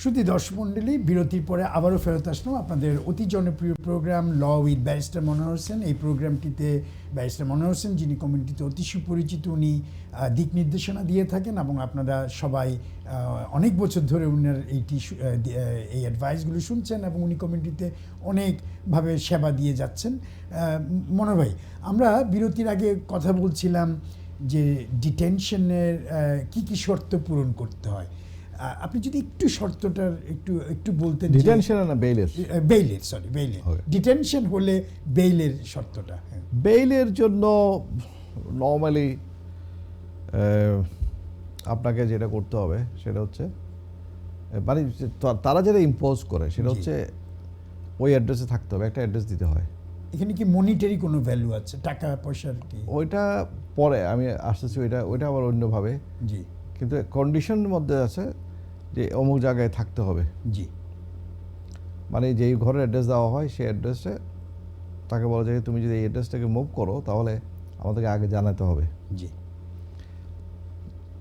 A: শুধু দর্শক মণ্ডলী, বিরতির পরে আবারও ফেরত আসলাম আপনাদের অতি জনপ্রিয় প্রোগ্রাম ল উইথ ব্যারিস্টার মনোহর হোসেন। এই প্রোগ্রামটিতে ব্যারিস্টার মনোহর হোসেন, যিনি কমিউনিটিতে অতি সুপরিচিত, উনি দিক নির্দেশনা দিয়ে থাকেন এবং আপনারা সবাই অনেক বছর ধরে উনার এই অ্যাডভাইসগুলো শুনছেন এবং উনি কমিউনিটিতে অনেকভাবে সেবা দিয়ে যাচ্ছেন। মনোহর ভাই, আমরা বিরতির আগে কথা বলছিলাম যে ডিটেনশনের কি কি শর্ত পূরণ করতে হয়। আপনি যদি একটু শর্তটার একটু বলতেন।
B: ডিটেনশন না বেইলের?
A: বেইলের, সরি, বেইলের। ডিটেনশন হলে বেইলের শর্তটা।
B: বেইলের জন্য নর্মালি আপনাকে যেটা করতে হবে সেটা হচ্ছে, মানে তারা যেটা ইম্পোজ করে সেটা হচ্ছে ওই অ্যাড্রেসে থাকতে হবে, একটা অ্যাড্রেস দিতে হয়।
A: এখানে কি মনিটারি কোনো ভ্যালু আছে, টাকা পয়সার কি?
B: ওইটা পরে আমি আসতেছি, ওইটা আবার অন্যভাবে।
A: জি। কিন্তু
B: কন্ডিশনের মধ্যে আছে যে অমুক জায়গায় থাকতে হবে।
A: জি।
B: মানে যেই ঘরের অ্যাড্রেস দেওয়া হয় সেই অ্যাড্রেসে তাকে বলা যায় তুমি যদি এই অ্যাড্রেসটাকে মুভ করো তাহলে আমাদেরকে আগে জানাতে হবে।
A: জি।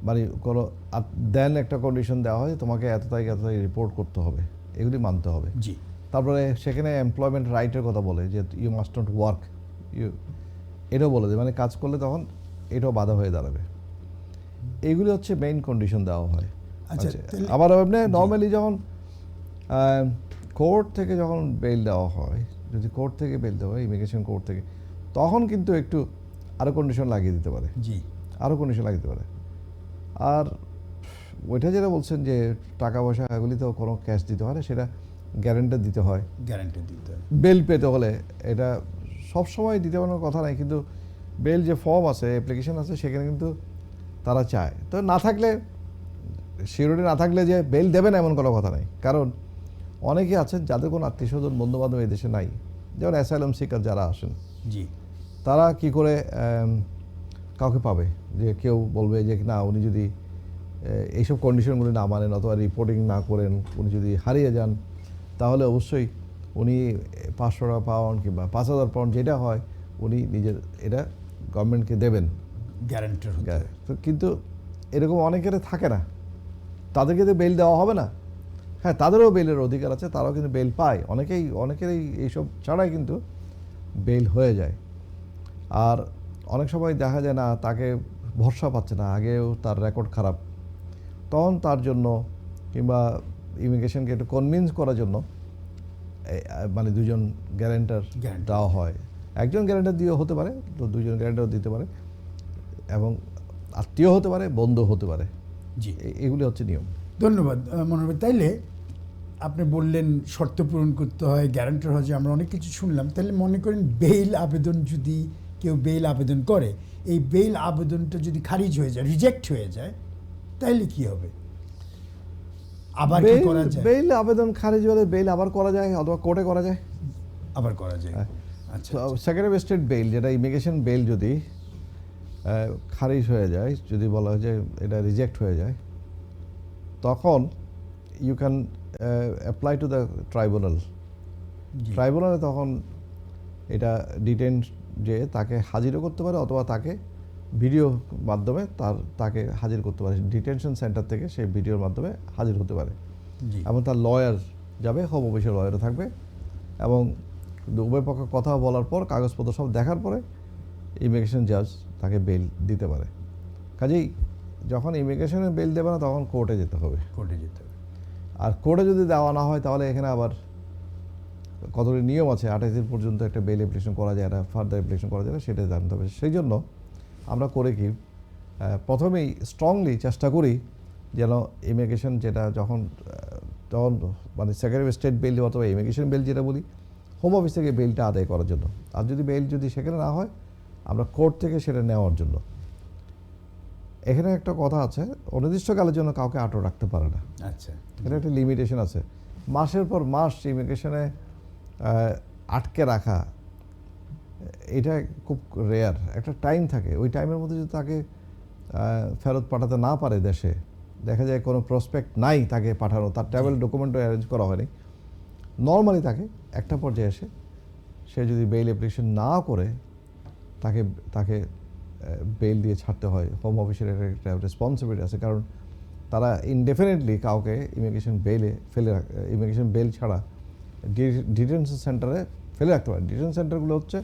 B: মানে কোনো দেন একটা কন্ডিশন দেওয়া হয়, তোমাকে এত তারিখ রিপোর্ট করতে হবে, এগুলি মানতে হবে।
A: জি।
B: তারপরে সেখানে এমপ্লয়মেন্ট রাইটের কথা বলে যে ইউ মাস্ট নট ওয়ার্ক, এটাও বলে যে মানে কাজ করলে তখন এটাও বাধা হয়ে দাঁড়াবে। এইগুলি হচ্ছে মেইন কন্ডিশন দেওয়া হয়।
A: আচ্ছা,
B: আবার এমনি নর্মালি যখন কোর্ট থেকে যখন বেল দেওয়া হয়, যদি কোর্ট থেকে বেল দেওয়া হয়, ইমিগ্রেশন কোর্ট থেকে, তখন কিন্তু একটু আরও কন্ডিশন লাগিয়ে দিতে পারে।
A: জি।
B: আরও কন্ডিশন লাগিয়ে দিতে পারে। আর ওইটা যেটা বলছেন যে টাকা পয়সা এগুলি তো কোনো ক্যাশ দিতে হয় না, সেটা গ্যারান্টার দিতে হয়।
A: গ্যারান্টার দিতে হয়
B: বেল পেতে হলে। এটা সবসময় দিতে পারার কথা নাই, কিন্তু বেল যে ফর্ম আছে, অ্যাপ্লিকেশন আছে, সেখানে কিন্তু তারা চায়। তো না থাকলে, সিকিউরিটি না থাকলে যে বেল দেবে না এমন কোনো কথা নাই। কারণ অনেকে আছেন যাদের কোনো আত্মীয় স্বজন বন্ধু বান্ধব এই দেশে নাই, যেমন অ্যাসাইলাম সিকার যারা আসেন,
A: জি,
B: তারা কি করে কাউকে পাবে? যে কেউ বলবে যে না, উনি যদি এইসব কন্ডিশনগুলি না মানেন অথবা রিপোর্টিং না করেন, উনি যদি হারিয়ে যান, তাহলে অবশ্যই উনি 500 টাকা পাউন্ড কিংবা 5000 পাউন্ড যেটা হয় উনি নিজের এটা গভর্নমেন্টকে দেবেন,
A: গ্যারান্টার।
B: কিন্তু এরকম অনেকের থাকে না, তাদেরকে তো বেল দেওয়া হবে না। হ্যাঁ, তাদেরও বেলের অধিকার আছে, তারাও কিন্তু বেল পায়। অনেকেরই এইসব ছাড়াই কিন্তু বেল হয়ে যায়। আর অনেক সময় দেখা যায় না, তাকে ভরসা পাচ্ছে না, আগেও তার রেকর্ড খারাপ, তখন তার জন্য কিংবা ইমিগ্রেশনকে একটু কনভিন্স করার জন্য মানে দুজন গ্যারান্টার দেওয়া হয়। একজন গ্যারান্টার দিয়ে হতে পারে, তো দুজন গ্যারান্টার দিতে পারে, এবং আত্মীয় হতে পারে, বন্ধু হতে পারে।
A: জি,
B: এগুলি হচ্ছে নিয়ম।
A: ধন্যবাদ মনোহর। তাইলে আপনি বললেন শর্ত পূরণ করতে হয়, গ্যারান্টার হয়, যে আমরা অনেক কিছু শুনলাম। তাহলে মনে করেন বেইল আবেদন, যদি কেউ বেইল আবেদন করে, এই বেইল আবেদনটা যদি খারিজ হয়ে যায়, রিজেক্ট হয়ে যায়, তাহলে কি হবে? আবার কি করা যায়?
B: বেইল আবেদন খারিজ হলে বেইল আবার করা যায়, অথবা কোর্টে করা যায়,
A: আবার করা যায়। আচ্ছা,
B: সেকেন্ডারি স্টেট বেইল, যেটা ইমিগ্রেশন বেইল যদি খারিজ হয়ে যায়, যদি বলা হয় যে এটা রিজেক্ট হয়ে যায়, তখন you can apply to the tribunal. ট্রাইব্যুনালে তখন এটা ডিটেন যে তাকে হাজিরও করতে পারে, অথবা তাকে ভিডিও মাধ্যমে তাকে হাজির করতে পারে। ডিটেনশন সেন্টার থেকে সেই ভিডিওর মাধ্যমে হাজির হতে পারে, এবং তার লয়ার যাবে, হোম অফিসের লয়ারও থাকবে, এবং উভয় পক্ষে কথা বলার পর, কাগজপত্র সব দেখার পরে ইমিগ্রেশন জাজ তাকে বেল দিতে পারে। কাজেই যখন ইমিগ্রেশনের বেল দেবে না, তখন কোর্টে যেতে হবে। আর কোর্টে যদি দেওয়া না হয়, তাহলে এখানে আবার কতগুলি নিয়ম আছে। 28 দিন পর্যন্ত একটা বেল অ্যাপ্লিকেশন করা যায় না, ফার্দার অ্যাপ্লিকেশন করা যায় না, সেটা জানতে হবে। সেই জন্য আমরা করে কি, প্রথমেই স্ট্রংলি চেষ্টা করি যেন ইমিগ্রেশন যেটা যখন মানে সেক্রেটারি স্টেট বেল অথবা ইমিগ্রেশন বেল যেটা বলি, হোম অফিস থেকে বেলটা আদায় করার জন্য। আর যদি বেল সেখানে না হয়, আমরা কোর্ট থেকে সেটা নেওয়ার জন্য। এখানে একটা কথা আছে, অনির্দিষ্টকালের জন্য কাউকে আটক রাখতে পারে না।
A: আচ্ছা,
B: এটা একটা লিমিটেশন আছে। মাসের পর মাস ইমিগ্রেশনে আটকে রাখা, এটা খুব রেয়ার। একটা টাইম থাকে, ওই টাইমের মধ্যে যদি তাকে ফেরত পাঠাতে না পারে দেশে, দেখা যায় কোনো প্রসপেক্ট নাই তাকে পাঠানো, তার ট্রাভেল ডকুমেন্টও অ্যারেঞ্জ করা হয়নি, নর্মালি তাকে একটা পর্যায়ে এসে সে যদি বেইল অ্যাপ্লিকেশন না করে, তাকে বেইল দিয়ে ছাড়তে হয়। হোম অফিসের একটা রেসপন্সিবিলিটি আছে, কারণ তারা ইনডেফিনেটলি কাউকে ইমিগ্রেশন বেল ছাড়া ডিটেনশন সেন্টারে ফেলে রাখতে পারে। ডিটেনশন সেন্টারগুলো হচ্ছে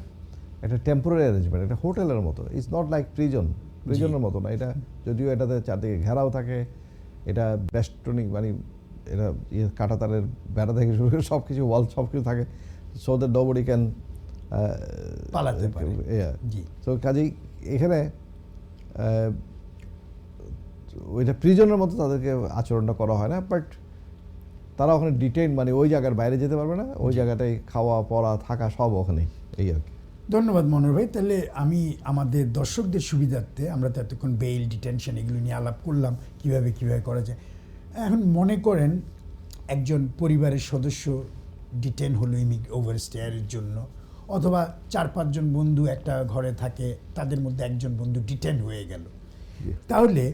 B: একটা টেম্পোরারি অ্যারেঞ্জমেন্ট, একটা হোটেলের মতো। ইটস নট লাইক প্রিজনের মতো না এটা, যদিও এটাতে চারদিকে ঘেরাও থাকে, এটা বেষ্টনিক মানে এটা কাঁটাতারের বেড়া থেকে শুরু করে সব কিছু ওয়াল সব কিছু থাকে, সো দ্যাট নোবডি ক্যান
A: পালাতে পারে। জি।
B: তো কাজেই এখানে ওইটা প্রিজনের মতো তাদেরকে আচরণটা করা হয় না, বাট তারা ওখানে ডিটেইন মানে ওই জায়গার বাইরে যেতে পারবে না, ওই জায়গাটাই খাওয়া পড়া থাকা সব ওখানেই, এই আর কি।
A: ধন্যবাদ মনোহর ভাই। তাহলে আমি আমাদের দর্শকদের সুবিধার্থে, আমরা তো এতক্ষণ বেইল, ডিটেনশন এগুলো নিয়ে আলাপ করলাম, কিভাবে করা যায়। এখন মনে করেন একজন পরিবারের সদস্য ডিটেন হলো ওভারস্টেয়ারের জন্য, অথবা 4-5 জন বন্ধু একটা ঘরে থাকে, তাদের মধ্যে একজন বন্ধু ডিটেন হয়ে গেল, তাহলে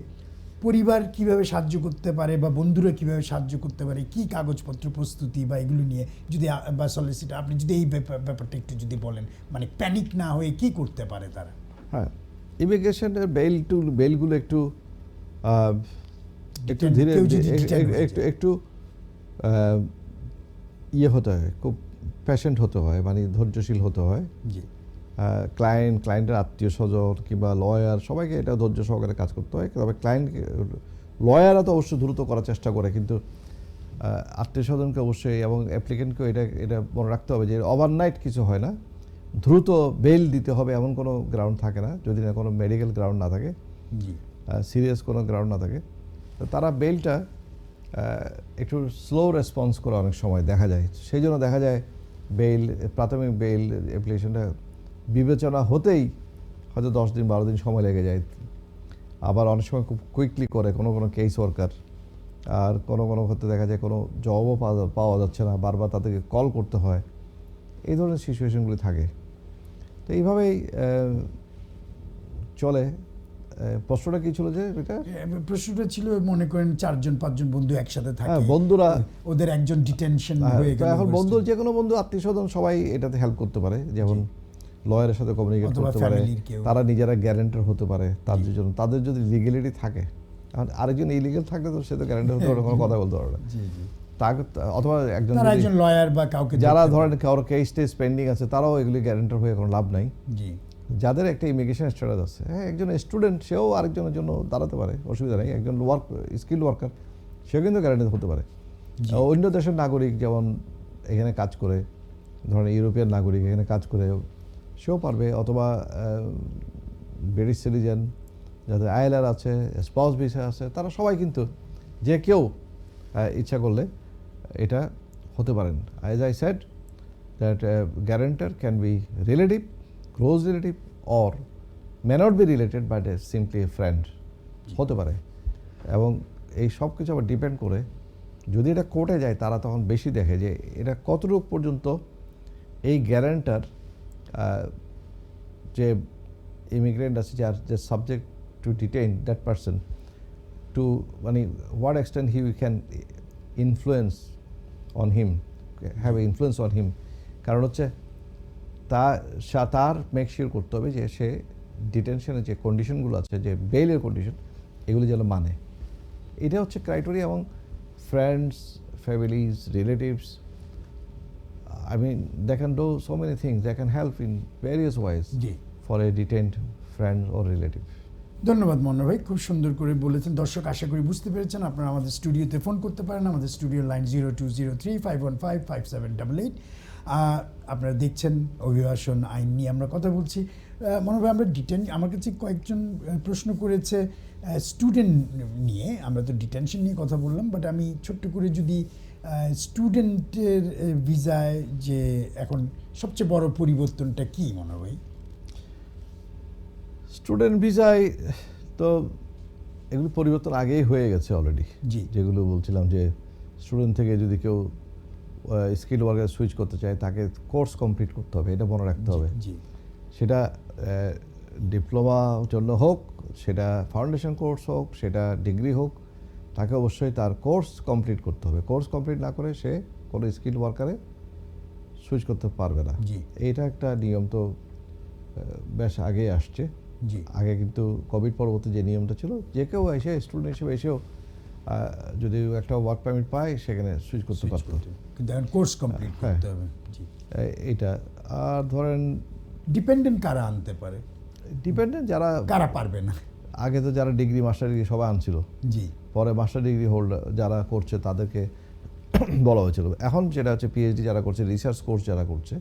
A: পরিবার কিভাবে সাহায্য করতে পারে বা বন্ধুরা কিভাবে সাহায্য করতে পারে, কি কাগজপত্র প্রস্তুতি বা এগুলো নিয়ে যদি বা সলিসিটার, আপনি যদি এই ব্যাপারটা একটু যদি বলেন, মানে প্যানিক না হয়ে কি করতে পারে তারা?
B: হ্যাঁ, ইমিগ্রেশনের বেলগুলো একটু ধীরে একটু ইয়ে হতে হয়, খুব পেশেন্ট হতে হয়, মানে ধৈর্যশীল হতে হয়।
A: জি।
B: ক্লায়েন্টের আত্মীয় স্বজন কিংবা লয়ার সবাইকে এটা ধৈর্য সহকারে কাজ করতে হয়। তবে লয়াররা তো অবশ্যই দ্রুত করার চেষ্টা করে, কিন্তু আত্মীয় স্বজনকে অবশ্যই এবং অ্যাপ্লিকেন্টকেও এটা মনে রাখতে হবে যে ওভারনাইট কিছু হয় না, দ্রুত বেল দিতে হবে এমন কোনো গ্রাউন্ড থাকে না, যদি না কোনো মেডিকেল গ্রাউন্ড না থাকে, সিরিয়াস কোনো গ্রাউন্ড না থাকে। তো তারা বেলটা একটু স্লো রেসপন্স করে অনেক সময় দেখা যায়। সেই জন্য দেখা যায় প্রাথমিক বেল অ্যাপ্লিকেশনটা বিবেচনা হতেই হয়তো 10 দিন 12 দিন সময় লেগে যায়। আবার অনেক সময় খুব কুইকলি করে কোনো কেস ওয়ার্কার, আর কোনো ক্ষেত্রে দেখা যায় কোনো জবও পাওয়া যাচ্ছে না, বারবার তাদেরকে কল করতে হয়, এই ধরনের সিচুয়েশনগুলি থাকে। তো এইভাবেই চলে। প্রশ্নটা কি ছিল যে এটা?
A: প্রশ্নটা ছিল মনে করেন 4-5 জন বন্ধু একসাথে থাকে,
B: বন্ধুরা
A: ওদের একজন ডিটেনশন হয়ে গেল,
B: এখন বন্ধু যে কোনো বন্ধু আত্মীয় স্বজন সবাই এটাতে হেল্প করতে পারে, যেমন লয়ারের সাথে কমিউনিকেট করতে পারে, তারা নিজেরা গ্যারান্টার হতে পারে তাদের জন্য, তাদের যদি লিগ্যালিটি থাকে। আরেকজন ইলিগাল থাকলে তো সে তো গ্যারান্টার হতে পারে, কোনো কথা বলতে পারে না। অথবা একজন
A: লয়ার বা কাউকে,
B: যারা ধরেন কারোর কেস টেস পেন্ডিং আছে, তারাও এগুলি গ্যারান্টার হয়ে কোনো লাভ নাই। যাদের একটা ইমিগ্রেশন স্ট্যাটাস আছে, হ্যাঁ, একজন স্টুডেন্ট সেও আরেকজনের জন্য দাঁড়াতে পারে, অসুবিধা নেই। একজন স্কিল ওয়ার্কার সেও কিন্তু গ্যারান্টি হতে পারে। অন্য দেশের নাগরিক যেমন এখানে কাজ করে, ধরেন ইউরোপিয়ান নাগরিক এখানে কাজ করে, সেও পারবে। অথবা ব্রিটিশ সিটিজেন যাদের আইএলআর আছে, স্পাউস ভিসা আছে, তারা সবাই কিন্তু যে কেউ ইচ্ছা করলে এটা হতে পারেন। As I said that guarantor can be relative, close relative, or may not be related but simply a friend হতে পারে। এবং এই সব কিছু আবার ডিপেন্ড করে, যদি এটা কোর্টে যায় তারা তখন বেশি দেখে যে এটা কতটুকু পর্যন্ত এই গ্যারান্টার যে ইমিগ্রেন্ট আছে, যার যে subject to detain that person, to মানে what extent he can influence on him, have a influence on him. কারণ হচ্ছে তার মেক শিওর করতে হবে যে সে ডিটেনশনের যে কন্ডিশনগুলো আছে, যে বেইলের কন্ডিশন, এগুলো যেন মানে। এটা হচ্ছে ক্রাইটেরিয়া। এবং friends, families, relatives, I mean, they can do so many things. They can help in various ways for a detained friend or relative.
A: ধন্যবাদ মনোহর ভাই, খুব সুন্দর করে বলেছেন। দর্শক আশা করি বুঝতে পেরেছেন। আপনারা আমাদের স্টুডিওতে ফোন করতে পারেন, আমাদের স্টুডিও লাইন 0203-515-5788। আপনারা দেখছেন অভিবাসন আইন নিয়ে আমরা কথা বলছি। মনোহর ভাই, আমরা আমার কাছে কয়েকজন প্রশ্ন করেছে স্টুডেন্ট নিয়ে, আমরা তো ডিটেনশন নিয়ে কথা বললাম, বাট আমি ছোট্ট করে যদি স্টুডেন্টের ভিসায় যে এখন সবচেয়ে বড় পরিবর্তনটা কি মনোহর ভাই?
B: স্টুডেন্ট ভিসায় তো এগুলো পরিবর্তন আগেই হয়ে গেছে অলরেডি। যেগুলো বলছিলাম যে স্টুডেন্ট থেকে যদি কেউ স্কিল ওয়ার্কার সুইচ করতে চায়, তাকে কোর্স কমপ্লিট করতে হবে, এটা মনে রাখতে হবে। সেটা ডিপ্লোমা জন্য হোক, সেটা ফাউন্ডেশন কোর্স হোক, সেটা ডিগ্রি হোক, তাকে অবশ্যই তার কোর্স কমপ্লিট করতে হবে। কোর্স কমপ্লিট না করে সে কোনো স্কিল ওয়ার্কারে সুইচ করতে পারবে না। এইটা একটা নিয়ম তো বেশ আগে আসছে। আগে কিন্তু কোভিড পরবর্তী যে নিয়মটা ছিল, যে কেউ এসে স্টুডেন্ট হিসেবে এসেও যদি একটা ওয়ার্ক পারমিট পায় সেখানে সুইচ করতে
A: সুইচ
B: পারতো।
A: করতে। কিন্তু এখন কোর্স কমপ্লিট
B: হ্যাঁ।
A: করতে হবে। জি।
B: এইটা আর ধরেন
A: ডিপেন্ডেন্ট কারা আনতে পারে,
B: ডিপেন্ডেন্ট যারা
A: কারা পারবে না?
B: আগে তো যারা ডিগ্রি মাস্টার ডিগ্রি সবাই আনছিল,
A: জি
B: পরে মাস্টার ডিগ্রি হোল্ডার যারা করছে তাদেরকে বলা হয়েছিল। এখন যেটা হচ্ছে পিএইচডি যারা করছে, রিসার্চ কোর্স যারা করছে,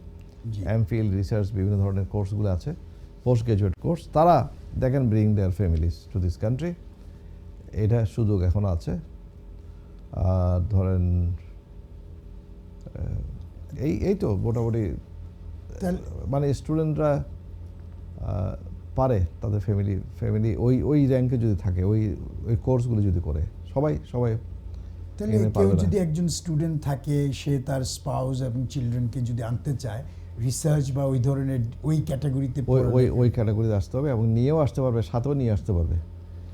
A: জি
B: এমফিল রিসার্চ বিভিন্ন ধরনের কোর্সগুলো আছে, পোস্ট গ্রাজুয়েট কোর্স, তারা they can bring their families to this country. এটা সুযোগ এখন আছে। আর ধরেন এই তো মোটামুটি
A: তাহলে
B: মানে স্টুডেন্টরা পারে তাদের ফ্যামিলি ওই র্যাঙ্কে যদি থাকে, ওই কোর্সগুলো যদি করে, সবাই
A: তাহলে
B: এখানে
A: কেউ
B: পারবে না।
A: যদি একজন স্টুডেন্ট থাকে, সে তার স্পাউস এবং চিলড্রেনকে যদি আনতে চায় রিসার্চ বা ওই ধরনের ওই ক্যাটাগরিতে
B: ওই ক্যাটাগরিতে আসতে হবে এবং নিয়েও আসতে পারবে, সাথেও নিয়ে আসতে পারবে।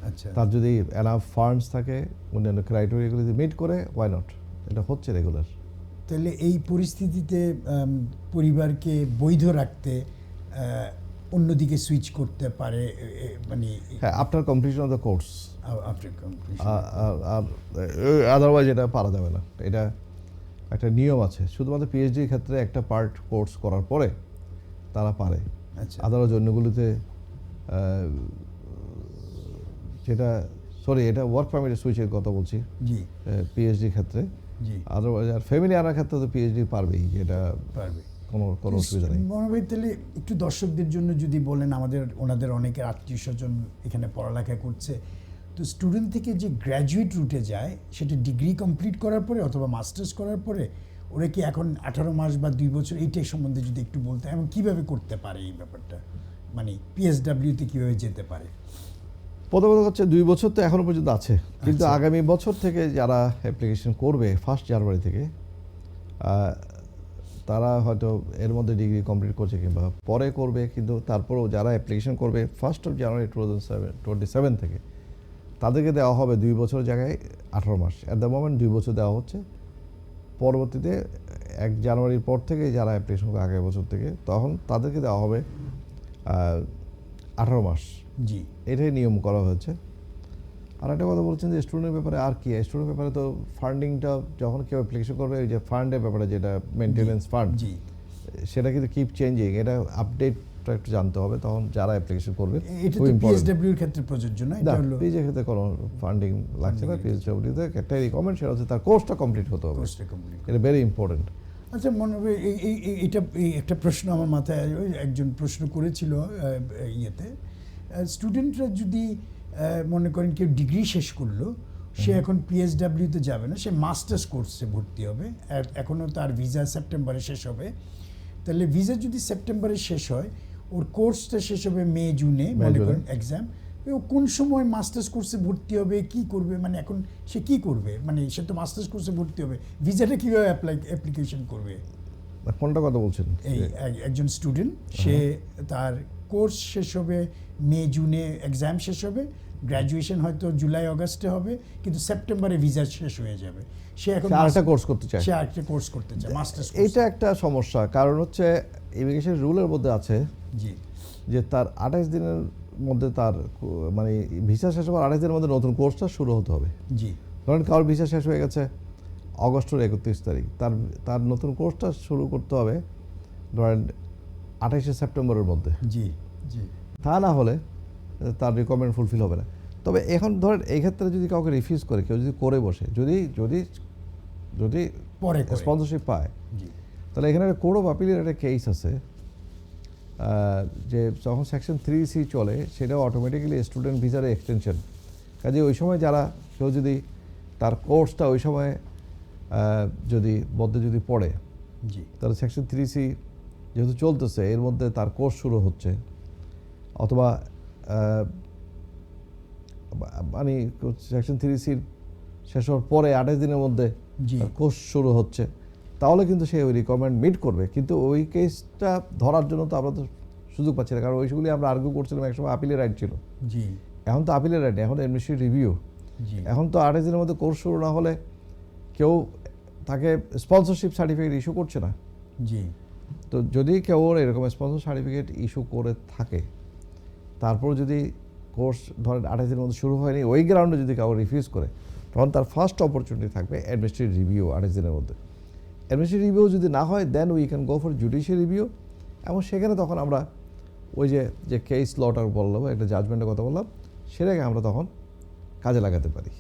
A: আচ্ছা
B: তার যদি এনাফ ফান্ডস থাকে, অন্যান্য ক্রাইটেরিয়াগুলো যদি মিট করে, ওয়াই নট, এটা হচ্ছে রেগুলার।
A: তাহলে এই পরিস্থিতিতে পরিবারকে বৈধ রাখতে অন্যদিকে সুইচ করতে পারে, মানে
B: হ্যাঁ, after completion of the course,
A: after completion.
B: Otherwise এটা পারা যাবে না। এটা একটা নিয়ম আছে, শুধুমাত্র পিএইচডির ক্ষেত্রে একটা পার্ট কোর্স করার পরে তারা পারে।
A: আচ্ছা
B: আদারওয়াইজ অন্যগুলোতে যেটা এটা ওয়ার্ক পারমিটের সুইচের কথা বলছি
A: জি
B: পিএইচডির ক্ষেত্রে।
A: জি
B: আদারওয়াইজ আর ফ্যামিলি আনার ক্ষেত্রে তো পিএইচডি পারবেই, যেটা
A: পারবে।
B: কোনো অসুবিধা নেই।
A: মনোভাই, তাহলে একটু দর্শকদের জন্য যদি বলেন, ওনাদের অনেকের আত্মীয় স্বজন এখানে পড়ালেখা করছে, তো স্টুডেন্ট থেকে যে গ্র্যাজুয়েট রুটে যায়, সেটা ডিগ্রি কমপ্লিট করার পরে অথবা মাস্টার্স করার পরে, ওরা কি এখন 18 মাস বা 2 বছর এইটাই সম্বন্ধে যদি একটু বলতে, এবং কীভাবে করতে পারে এই ব্যাপারটা, মানে পিএসডাব্লিউতে কীভাবে যেতে পারে?
B: প্রথমত হচ্ছে 2 বছর তো এখনো পর্যন্ত আছে, কিন্তু
A: আচ্ছা।
B: আগামী বছর থেকে যারা অ্যাপ্লিকেশন করবে 1 জানুয়ারি থেকে, তারা হয়তো এর মধ্যে ডিগ্রি কমপ্লিট করছে কিংবা পরে করবে, কিন্তু তারপরেও যারা অ্যাপ্লিকেশন করবে 1 জানুয়ারি 2027 থেকে, তাদেরকে দেওয়া হবে 2 বছর জায়গায় 18 মাস। অ্যাট দ্য মোমেন্ট 2 বছর দেওয়া হচ্ছে। পরবর্তীতে 1 জানুয়ারির পর থেকে যারা অ্যাপ্লিকেশন করবে আগের বছর থেকে, তখন তাদেরকে দেওয়া হবে 18 মাস।
A: জি
B: এটাই নিয়ম করা হয়েছে। আর একটা কথা বলছেন যে স্টুডেন্টের ব্যাপারে, আর কি স্টুডেন্টের ব্যাপারে তো ফান্ডিংটা যখন কেউ অ্যাপ্লিকেশন করবে, ওই যে ফান্ডের ব্যাপারে, যেটা মেনটেন্যান্স ফান্ড,
A: জি
B: সেটা কিন্তু কিপ চেঞ্জিং। এটা আপডেটটা একটু জানতে হবে তখন যারা অ্যাপ্লিকেশন করবে।
A: এটা
B: খুব
A: তো
B: important।
A: পিএসডাব্লিউর ক্ষেত্রে প্রযোজ্য না, এটা হলো
B: পিএইচডির ক্ষেত্রে কোনো ফান্ডিং লাগছে না। পিএইচডিতে একটা রিকমেন্ড, সেটা হচ্ছে তার কোর্সটা কমপ্লিট হতে হবে।
A: কোর্সটা কমপ্লিট।
B: এটা ভেরি ইম্পর্টেন্ট।
A: আচ্ছা, মনে হবে এটা একটা প্রশ্ন আমার মাথায়, একজন প্রশ্ন করেছিল ইয়েতে, স্টুডেন্টরা যদি মনে করেন কেউ ডিগ্রি শেষ করলো, সে এখন পিএসডাব্লিউতে যাবে না, সে মাস্টার্স কোর্সে ভর্তি হবে, এখনও তার ভিসা সেপ্টেম্বরে শেষ হবে। তাহলে ভিসা যদি সেপ্টেম্বরে শেষ হয়, ওর কোর্সটা শেষ হবে মে জুনে, মনে করেন এক্সাম, ও কোন সময় মাস্টার্স কোর্সে ভর্তি হবে, কি করবে, মানে এখন সে কি করবে, মানে সে তো মাস্টার্স কোর্সে ভর্তি হবে, ভিসাটা কীভাবে অ্যাপ্লিকেশন করবে?
B: কোনটা কথা বলছেন?
A: এই একজন স্টুডেন্ট, সে তার কোর্স শেষ হবে মে জুনে, এক্সাম শেষ হবে, গ্র্যাজুয়েশন হয়তো জুলাই অগাস্টে হবে, কিন্তু সেপ্টেম্বরে ভিসা শেষ হয়ে যাবে, সে এখন
B: আরেকটা কোর্স করতে চায়।
A: সে আরেকটা কোর্স করতে চায়, মাস্টার্স।
B: এইটা একটা সমস্যা, কারণ হচ্ছে ইমিগ্রেশন রুলের মধ্যে আছে
A: জি
B: যে তার 28 দিনের মধ্যে তার মানে ভিসা শেষ হওয়ার 28 দিনের মধ্যে নতুন কোর্সটা শুরু হতে হবে।
A: জি
B: ধরেন কারোর ভিসা শেষ হয়ে গেছে অগস্টের 31 তারিখ, তার নতুন কোর্সটা শুরু করতে হবে ধরেন 28 সেপ্টেম্বরের মধ্যে।
A: জি জি
B: তা না হলে তার রিকোয়ারমেন্ট ফুলফিল হবে না। তবে এখন ধরেন এই ক্ষেত্রে যদি কাউকে রিফিউজ করে, কেউ যদি করে বসে, যদি
A: পরে
B: স্পন্সরশিপ পায়,
A: জি
B: তাহলে এখানে একটা কোর্ট অফ আপিলের একটা কেস আছে, যে যখন সেকশন 3C চলে, সেটা অটোমেটিক্যালি স্টুডেন্ট ভিসার এক্সটেনশন। কাজে ওই সময় যারা কেউ যদি তার কোর্সটা ওই সময় যদি পড়ে,
A: জি
B: তাহলে সেকশন 3C যেহেতু চলতেছে, এর মধ্যে তার কোর্স শুরু হচ্ছে, অথবা মানে সেকশন 3C শেষ হওয়ার পরে 28 দিনের মধ্যে
A: জি
B: কোর্স শুরু হচ্ছে, তাহলে কিন্তু সে ওই রিকোয়ারমেন্ট মিট করবে। কিন্তু ওই কেসটা ধরার জন্য তো আমরা তো সুযোগ পাচ্ছি না, কারণ ওইগুলি আমরা আর্গু করছিলাম একসময় আপিলের রাইট ছিল,
A: জি
B: এখন তো আপিলের রাইট নেই, এখন অ্যাডমিনিস্ট্রেটিভ রিভিউ।
A: জি
B: এখন তো 28 দিনের মধ্যে কোর্স শুরু না হলে কেউ তাকে স্পন্সরশিপ সার্টিফিকেট ইস্যু করছে না।
A: জি
B: তো যদি কেউ এরকম স্পন্সর সার্টিফিকেট ইস্যু করে থাকে, তারপর যদি কোর্স ধরেন 28 দিনের মধ্যে শুরু হয়নি, ওই গ্রাউন্ডে যদি কাউ রিফিউজ করে, তখন তার ফার্স্ট অপরচুনিটি থাকবে অ্যাডমিনিস্ট্রেটিভ রিভিউ 28 দিনের মধ্যে। অ্যাডমিনিস্ট্রেটিভ রিভিউ যদি না হয় then we can go for judicial review, এবং সেখানে তখন আমরা ওই যে কেস লটার বললাম, একটা জাজমেন্টের কথা বললাম, সেটাকে আমরা তখন কাজে লাগাতে পারি।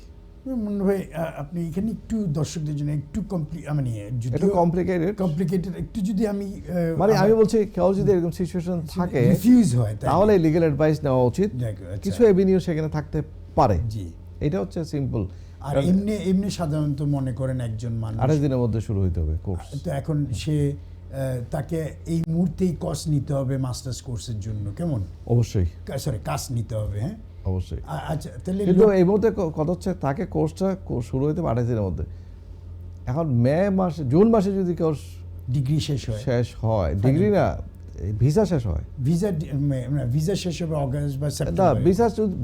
A: মনে ভাই আপনি এখানে একটু দর্শকদের জন্য একটু মানে
B: এটা
A: কমপ্লিকেটেড একটু যদি আমি
B: মানে আমি বলছি কেউ যদি এরকম সিচুয়েশন থাকে
A: রিফিউজ হয়
B: তাহলে লিগ্যাল অ্যাডভাইস নেওয়া উচিত,
A: আচ্ছা।
B: কিছু এভিনিউ সেখানে থাকতে পারে।
A: জি,
B: এটা হচ্ছে সিম্পল।
A: আর এমনি সাধারণত মনে করেন একজন মানুষ
B: 28 দিনের মধ্যে শুরু হইতে হবে কোর্স।
A: তো এখন সে তাকে এই মুহূর্তেই কোর্স নিতে হবে মাস্টার্স কোর্সের জন্য, কেমন?
B: অবশ্যই
A: সরি, কাজ নিতে হবে, হ্যাঁ
B: অবশ্যই।
A: আচ্ছা, তাহলে
B: কিন্তু এই মুহূর্তে কথা হচ্ছে তাকে কোর্সটা শুরু হইতে 28 দিনের মধ্যে। এখন জুন মাসে যদি কোর্স
A: ডিগ্রি শেষ হয়,
B: ডিগ্রি না, ভিসা শেষ হয়,
A: ভিসা শেষ হবে অগাস্ট বা
B: না,
A: সেপ্টেম্বর।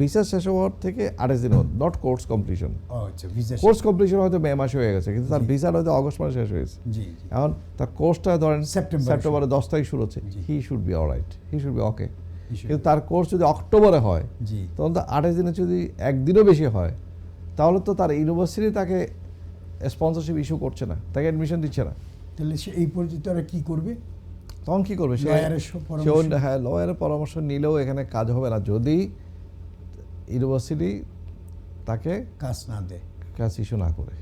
B: ভিসা শেষ হওয়ার থেকে 28 দিনের মধ্যে, নট কোর্স কমপ্লিশন।
A: আচ্ছা, ভিসা
B: কোর্স কমপ্লিশন হয়তো মে মাসে হয়ে গেছে, কিন্তু তার ভিসা হয়তো অগস্ট মাসে শেষ হয়েছে।
A: জি,
B: এখন তার কোর্সটা ধরেন
A: সেপ্টেম্বরে
B: 10 তারিখ শুরু হচ্ছে,
A: জি।
B: He should be alright, he should be okay. কিন্তু তার কোর্স যদি অক্টোবরে হয়,
A: জি,
B: তখন তো 28 দিনে যদি একদিনও বেশি হয়, তাহলে তো তার ইউনিভার্সিটি তাকে স্পন্সরশিপ ইস্যু করছে না, তাকে অ্যাডমিশন দিচ্ছে না।
A: তাহলে সে এই পর্যন্ত তারা কি করবে?
B: তখন কি করবে সে? হ্যাঁ, লয়ারের পরামর্শ নিলেও এখানে কাজ হবে না যদি ইউনিভার্সিটি তাকে
A: কাজ না দেয়,
B: কাজ ইস্যু না করে।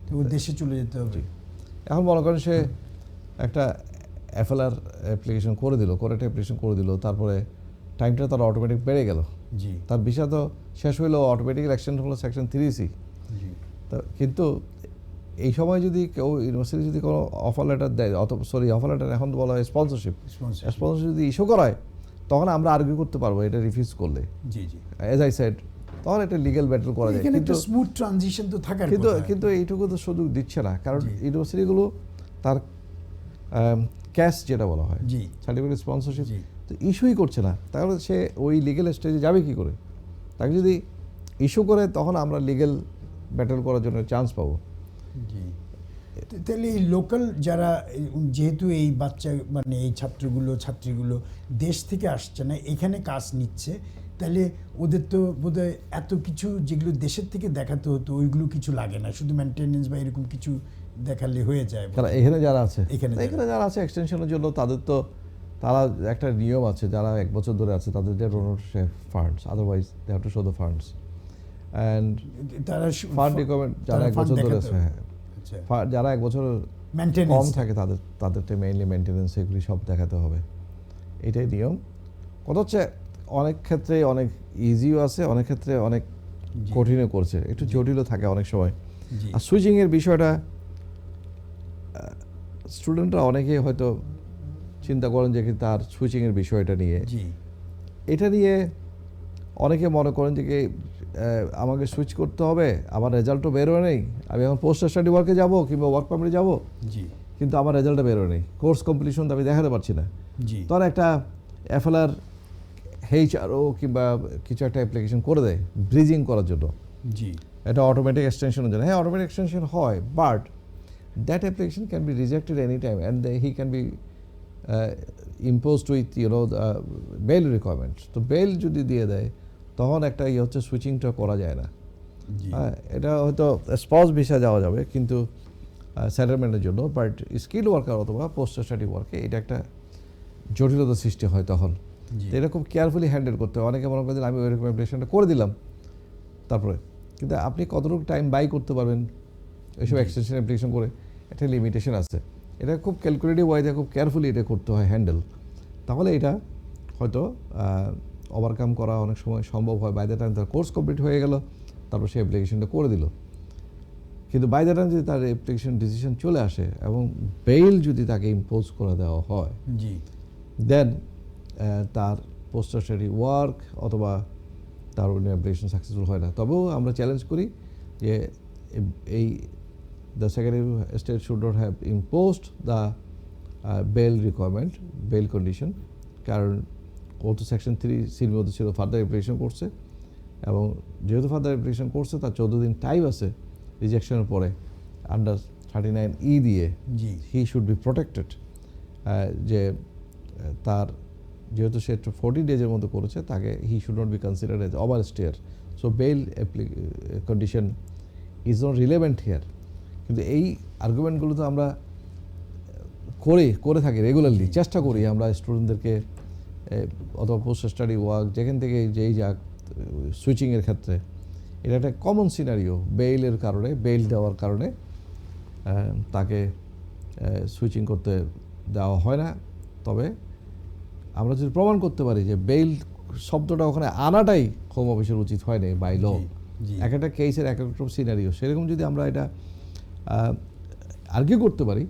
A: তো ও দেশে চলে যেতে হবে।
B: এখন মনে করেন সে একটা এফএলআর অ্যাপ্লিকেশন করে দিল, কোর্টে অ্যাপ্লিকেশন করে দিল, তারপরে টাইমটা তার অটোমেটিক বেড়ে গেল,
A: জি,
B: তার ভিসা তো শেষ হইলো, অটোমেটিক এক্সটেন্ড হলো সেকশন 3C।
A: জি,
B: তো কিন্তু এই সময় যদি কেউ ইউনিভার্সিটি যদি কোনো অফার লেটার দেয়, অফার লেটার এখন তো বলা হয় স্পন্সরশিপ যদি ইস্যু করায়, তখন আমরা আর্গুই করতে পারবো এটা রিফিউজ করলে।
A: জি, জি,
B: এজ আই সেড, তখন একটা লিগ্যাল ব্যাটল করা যায়।
A: এখানে একটা স্মুথ ট্রানজিশন তো থাকার কথা।
B: কিন্তু এইটুকু তো সুযোগ দিচ্ছে না, কারণ ইউনিভার্সিটিগুলো তার ক্যাশ যেটা বলা হয়,
A: জি,
B: সার্টিফিকেট স্পন্সরশিপ,
A: জি,
B: তো ইস্যুই করছে না। তাহলে সে ওই লিগ্যাল স্টেজে যাবে কি করে? তাকে যদি ইস্যু করে তখন আমরা লিগ্যাল ব্যাটল করার জন্য চান্স পাবো।
A: জি। তাহলে এই লোকাল যারা, যেহেতু এই মানে এই ছাত্রীগুলো দেশ থেকে আসছে না, এখানে কাজ নিচ্ছে, তাহলে ওদের তো বোধহয় এত কিছু যেগুলো দেশের থেকে দেখাতে হতো ওইগুলো কিছু লাগে না, শুধু মেনটেনেন্স বা এরকম কিছু দেখালে হয়ে যায়।
B: তারা এখানে যারা আছে,
A: এখানে
B: যারা আছে এক্সটেনশনের জন্য, তারা একটা নিয়ম আছে, যারা 1 বছর ধরে আছে তাদের funds, otherwise they have to show the funds and
A: তারা
B: ফান্ড রিকমেন্ড। যারা 1 বছর ধরে আছে, যারা 1 বছর কম থাকে তাদেরটা মেইনলি মেনটেনেন্স, এগুলি সব দেখাতে হবে, এটাই নিয়ম। কথা হচ্ছে অনেক ক্ষেত্রে অনেক ইজিও আছে, অনেক ক্ষেত্রে অনেক কঠিনও করছে, একটু জটিলও থাকে অনেক সময়। আর সুইচিংয়ের বিষয়টা স্টুডেন্টরা অনেকেই হয়তো চিন্তা করেন যে তার সুইচিংয়ের বিষয়টা নিয়ে, এটা নিয়ে অনেকে মনে করেন যে আমাকে সুইচ করতে হবে, আমার রেজাল্টও বেরোয় নেই, আমি এখন পোস্ট স্টাডি ওয়ার্কে যাবো কিংবা ওয়ার্ক পারমিটে যাবো, কিন্তু আমার রেজাল্টটা বেরোয় নেই, কোর্স কমপ্লিশন আমি দেখাতে পারছি না। তখন একটা এফএলআর HRO কিংবা কিছু একটা অ্যাপ্লিকেশন করে দেয় ব্রিজিং করার জন্য, এটা অটোমেটিক এক্সটেনশনের জন্য। হ্যাঁ, অটোমেটিক এক্সটেনশন হয়, but that application can be rejected any time and he can be imposed with bail requirements. তো বেল যদি দিয়ে দেয় তখন একটা হচ্ছে সুইচিংটা করা যায় না। হ্যাঁ, এটা হয়তো স্পাউস ভিসা যাওয়া যাবে কিন্তু সেটেলমেন্টের জন্য, বাট স্কিল ওয়ার্কার অথবা পোস্ট স্টাডি ওয়ার্কে এটা একটা জটিলতা সৃষ্টি হয় তখন। তো এটা খুব কেয়ারফুলি হ্যান্ডেল করতে হয়। অনেকে মনে করেন আমি ওই রকম অ্যাপ্লিকেশনটা করে দিলাম, তারপরে কিন্তু আপনি কতটুকু টাইম বাই করতে পারবেন এইসব এক্সটেনশন অ্যাপ্লিকেশন করে, একটা লিমিটেশন আছে। এটা খুব ক্যালকুলেটিভ ওয়াইতে খুব কেয়ারফুলি এটা করতে হয় হ্যান্ডেল, তাহলে এটা হয়তো ওভারকাম করা অনেক সময় সম্ভব হয়। বাই দ্য টাইম তার কোর্স কমপ্লিট হয়ে গেল, তারপর সে অ্যাপ্লিকেশনটা করে দিল, কিন্তু বাই দ্য টাইম যদি তার অ্যাপ্লিকেশন ডিসিশন চলে আসে এবং বেইল যদি তাকে ইম্পোজ করে দেওয়া হয়, দেন তার পোস্ট স্টাডি ওয়ার্ক অথবা তার অ্যাপ্লিকেশন সাকসেসফুল হয় না। তবেও আমরা চ্যালেঞ্জ করি যে এই the Secretary of State should not have imposed the bail requirement, bail condition, কারণ ও তো সেকশন 3C মধ্যে ছিল, ফার্দার অ্যাপ্লিকেশন করছে, এবং যেহেতু ফার্দার অ্যাপ্লিকেশন করছে তার 14 দিন টাইম আছে রিজেকশনের পরে আন্ডার 39E দিয়ে হি শুড বি প্রোটেক্টেড, যে তার যেহেতু সে 40 ডেজের মতো করেছে, তাকে he should not be considered as overstayer. So bail condition is not relevant here. কিন্তু এই আর্গুমেন্টগুলো তো আমরা করে থাকি রেগুলারলি, চেষ্টা করি আমরা স্টুডেন্টদেরকে অথবা পোস্ট স্টাডি ওয়ার্ক যেখান থেকে যেই যাক সুইচিংয়ের ক্ষেত্রে এটা একটা কমন সিনারিও। বেইলের কারণে, বেইল দেওয়ার কারণে তাকে সুইচিং করতে দেওয়া হয় না। তবে আমরা যদি প্রমাণ করতে পারি যে বেইল শব্দটা ওখানে আনাটাই হোম অফিসের উচিত হয় না বাই ল, এক একটা কেসের এক একটা সিনারিও, সেরকম যদি আমরা এটা আর্গিউ করতে পারি,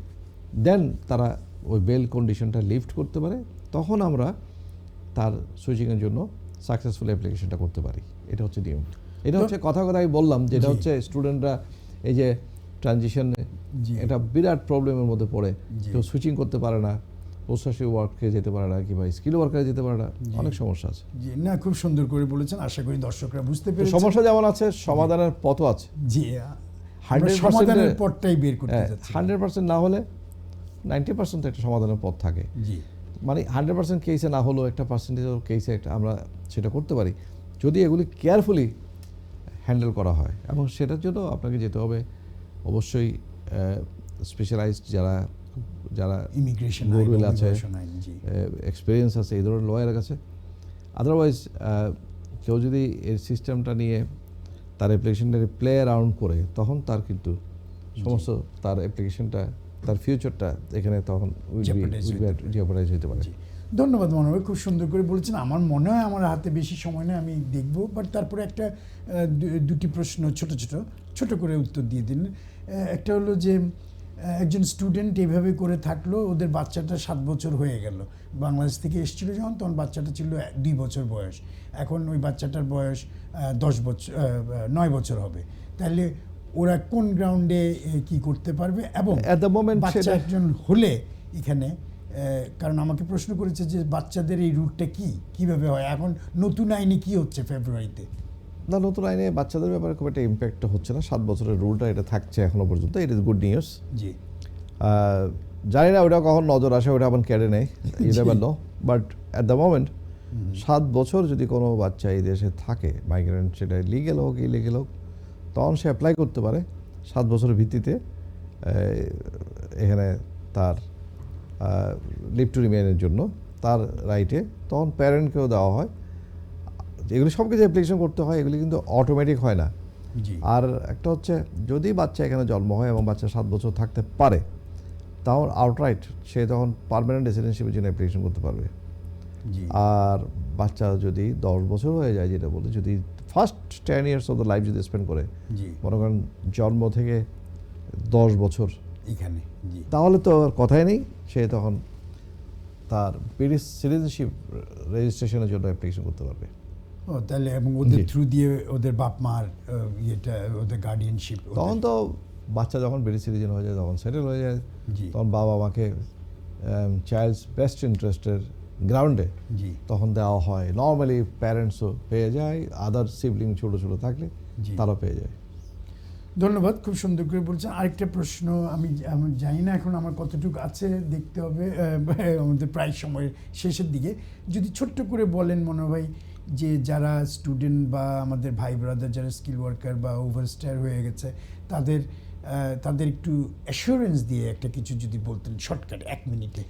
B: দেন তারা ওই বেল কন্ডিশনটা লিফট করতে পারে, তখন আমরা তার সুইচিংয়ের জন্য সাকসেসফুল অ্যাপ্লিকেশনটা করতে পারি। এটা হচ্ছে নিয়ম। এটা হচ্ছে কথা আমি বললাম যেটা হচ্ছে স্টুডেন্টরা এই যে ট্রানজিশন, এটা বিরাট প্রবলেমের মধ্যে পড়ে, কেউ সুইচিং করতে পারে না, পোস্টাশি ওয়ার্কে যেতে পারে না, কিংবা স্কিল ওয়ার্কারে যেতে পারে না, অনেক সমস্যা আছে।
A: জি, না খুব সুন্দর করে বলেছেন, আশা করি দর্শকরা বুঝতে পেরেছেন।
B: সমস্যা যেমন আছে, সমাধানের পথও আছে।
A: জি,
B: 100%
A: সমাধানের পথটাই বের করতে যাচ্ছি।
B: 100% না হলে 90% একটা সমাধানের পথ থাকে।
A: জি,
B: মানে 100% কেসে না হলেও একটা পার্সেন্টেজ কেসে একটা আমরা সেটা করতে পারি যদি এগুলি কেয়ারফুলি হ্যান্ডেল করা হয়। এবং সেটার জন্য আপনাকে যেতে হবে অবশ্যই স্পেশালাইজড যারা
A: ইমিগ্রেশন
B: গোরওয়েল আছে, এক্সপিরিয়েন্স আছে এই ধরনের লয়ারের কাছে। আদারওয়াইজ কেউ যদি এই সিস্টেমটা নিয়ে তার অ্যাপ্লিকেশনটা প্লে অ্যারাউন্ড করে, তখন তার কিন্তু সমস্ত তার অ্যাপ্লিকেশনটা, তার ফিউচারটা এখানে তখন জিওপারাইজ হতে পারে।
A: ধন্যবাদ মনোভাই, খুব সুন্দর করে বলেছেন। আমার মনে হয় আমার হাতে বেশি সময় নেই, আমি দেখব, বাট তারপরে একটা দুটি প্রশ্ন ছোট করে উত্তর দিয়ে দিন। একটা হলো যে একজন স্টুডেন্ট এইভাবে করে থাকলো, ওদের বাচ্চাটা 7 বছর হয়ে গেল, বাংলাদেশ থেকে এসেছিল যখন, তখন বাচ্চাটা ছিল 2 বছর বয়স, এখন ওই বাচ্চাটার বয়স 9 বছর হবে। তাহলে ওরা কোন গ্রাউন্ডে কি করতে পারবে? এবং বাচ্চা একজন হলে এখানে, কারণ আমাকে প্রশ্ন করেছে যে বাচ্চাদের এই রুটটা কিভাবে হয়, এখন নতুন আইনে কি হচ্ছে ফেব্রুয়ারিতে?
B: না, নতুন আইনে বাচ্চাদের ব্যাপারে খুব একটা ইম্প্যাক্ট হচ্ছে না। 7 বছরের রুলটা এটা থাকছে এখনো পর্যন্ত, ইট ইজ গুড নিউজ।
A: জি,
B: জানি না ওটা কখন নজর আসে, ওটা আবার কেড়ে নেয়, you never know. But at the moment 7 বছর যদি কোনো বাচ্চা এই দেশে থাকে, মাইগ্রেন্ট, সেটা লিগেল হোক ইলিগেল হোক, তখন সে অ্যাপ্লাই করতে পারে 7 বছরের ভিত্তিতে এখানে তার লিভ টু রিমেইনের জন্য তার রাইটে। তখন প্যারেন্টকেও দেওয়া হয়। এগুলি সব কিছু অ্যাপ্লিকেশন করতে হয়, এগুলি কিন্তু অটোমেটিক হয় না। আর একটা হচ্ছে, যদি বাচ্চা এখানে জন্ম হয় এবং বাচ্চা 7 বছর থাকতে পারে, তখন আউটরাইট সে তখন পার্মানেন্ট রেসিডেন্সিপের জন্য অ্যাপ্লিকেশন করতে পারবে। আর বাচ্চা যদি 10 বছর হয়ে যায়, যেটা বলে, যদি first 10 years of the life যদি স্পেন্ড করে, মনে করেন জন্ম থেকে 10 বছর
A: এখানে,
B: তাহলে তো আর কথাই নেই, সে তখন তার ব্রিটিশ সিটিজেনশিপ রেজিস্ট্রেশনের জন্য অ্যাপ্লিকেশন করতে পারবে।
A: ও তাহলে, এবং ওদের থ্রু দিয়ে ওদের বাপ মার ইয়েটা, ওদের গার্ডিয়ানশিপ,
B: তখন তো বাচ্চা যখন ব্রিটিশ সিটিজেন হয়ে যায়, তখন সেটেল হয়ে যায়, তখন বাবা মাকে চাইল্ডস বেস্ট ইন্টারেস্টের গ্রাউন্ডে তখন দেওয়া হয়। নর্মালি প্যারেন্টসও পেয়ে যায়, আদার সিবলিং ছোটো থাকলে তারাও পেয়ে যায়।
A: ধন্যবাদ, খুব সুন্দর করে বলছেন। আরেকটা প্রশ্ন, আমি জানি না এখন আমার কতটুকু আছে, দেখতে হবে, আমাদের প্রায় সময়ের শেষের দিকে। যদি ছোট্ট করে বলেন মনে হয় যে যারা স্টুডেন্ট বা আমাদের ভাই ব্রাদার যারা স্কিল ওয়ার্কার বা ওভারস্টেয়ার হয়ে গেছে, তাদের একটু অ্যাসুরেন্স দিয়ে একটা কিছু যদি বলতেন শর্টকাট 1 মিনিটে।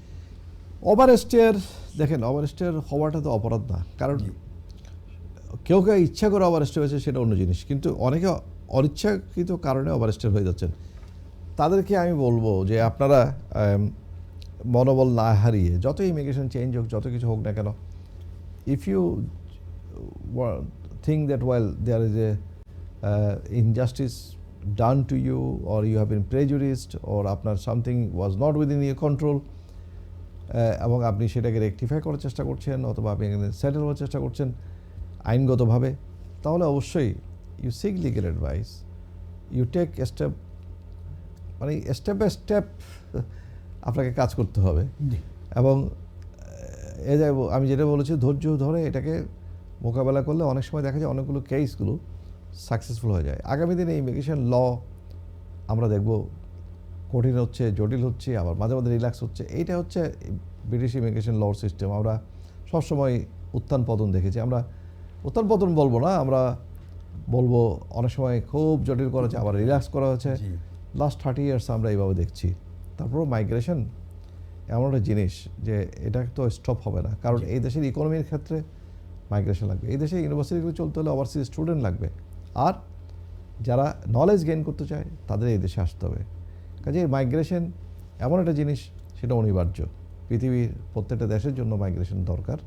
B: ওভারস্টেয়ার, দেখেন, ওভারস্টেয়ার হওয়াটা তো অপরাধ না, কারণ কেউ ইচ্ছা করে ওভারস্টে হয়েছে সেটা অন্য জিনিস, কিন্তু অনেকে অনিচ্ছাকৃত কারণে ওভারস্টেয়ার হয়ে যাচ্ছেন। তাদেরকে আমি বলবো যে আপনারা মনোবল না হারিয়ে, যত ইমিগ্রেশন চেঞ্জ হোক, যত কিছু হোক না কেন, if you think that while there is a injustice done to you, or you have been prejudiced, or আপনার something was not within your control, এবং আপনি সেটাকে রেকটিফাই করার চেষ্টা করছেন, অথবা আপনি এখানে সেটেল হওয়ার চেষ্টা করছেন আইনগতভাবে, তাহলে অবশ্যই you seek legal advice, you take step, মানে স্টেপ বাই স্টেপ আপনাকে কাজ করতে হবে। এবং আমি যেটা বলেছি, ধৈর্য ধরে এটাকে মোকাবেলা করলে অনেক সময় দেখা যায় অনেকগুলো কেসগুলো সাকসেসফুল হয়ে যায়। আগামী দিনে ইমিগ্রেশন ল আমরা দেখব কঠিন হচ্ছে, জটিল হচ্ছে, আবার মাঝে মাঝে রিল্যাক্স হচ্ছে। এইটা হচ্ছে ব্রিটিশ ইমিগ্রেশন ল সিস্টেম। আমরা সবসময় উত্থান পতন দেখেছি। আমরা উত্থান পতন বলবো না, আমরা বলবো অনেক সময় খুব জটিল করা হচ্ছে, আবার রিল্যাক্স করা হচ্ছে।
A: জি।
B: লাস্ট 30 ইয়ার্স আমরা এইভাবে দেখছি। তারপরও মাইগ্রেশন এমন একটা জিনিস যে এটা তো স্টপ হবে না, কারণ এই দেশের ইকোনমির ক্ষেত্রে মাইগ্রেশন লাগবে। এই দেশে ইউনিভার্সিটিগুলো চলতে হলে ওভারসিজ স্টুডেন্ট লাগবে, আর যারা নলেজ গেইন করতে চায় তাদের এই দেশে আসতে হবে। কাজে মাইগ্রেশন এমন একটা জিনিস, সেটা অনিবার্য। পৃথিবীর প্রত্যেকটা দেশের জন্য মাইগ্রেশন দরকার।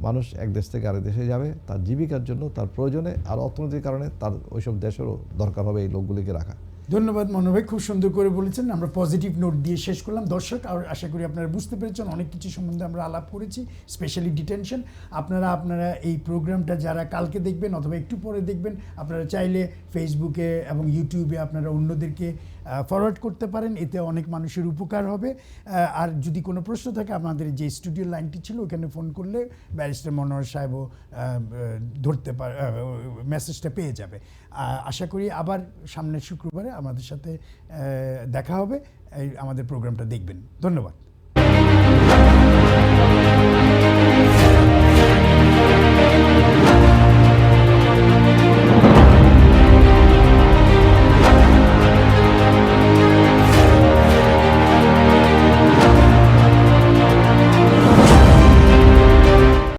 B: মানুষ এক দেশ থেকে আরেক দেশে যাবে তার জীবিকার জন্য, তার প্রয়োজনে, আর অর্থনৈতিক কারণে তার ওইসব দেশেরও দরকার হবে এই লোকগুলিকে রাখা।
A: ধন্যবাদ মনোহর ভাই, খুব সুন্দর করে বলেছেন। আমরা পজিটিভ নোট দিয়ে শেষ করলাম। দর্শক, আর আশা করি আপনারা বুঝতে পেরেছেন, অনেক কিছু সম্বন্ধে আমরা আলাপ করেছি, স্পেশালি ডিটেনশন। আপনারা এই প্রোগ্রামটা যারা কালকে দেখবেন অথবা একটু পরে দেখবেন, আপনারা চাইলে ফেসবুকে এবং ইউটিউবে আপনারা অন্যদেরকে ফরওয়ার্ড করতে পারেন, এতে অনেক মানুষের উপকার হবে। আর যদি কোনো প্রশ্ন থাকে, আমাদের যে স্টুডিও লাইনটি ছিল ওখানে ফোন করলে ব্যারিস্টার মনোহর সাহেবও ধরতে পারে, মেসেজটা পেয়ে যাবে। আশা করি আবার সামনের শুক্রবারে আমাদের সাথে দেখা হবে। আমাদের প্রোগ্রামটা দেখবেন। ধন্যবাদ।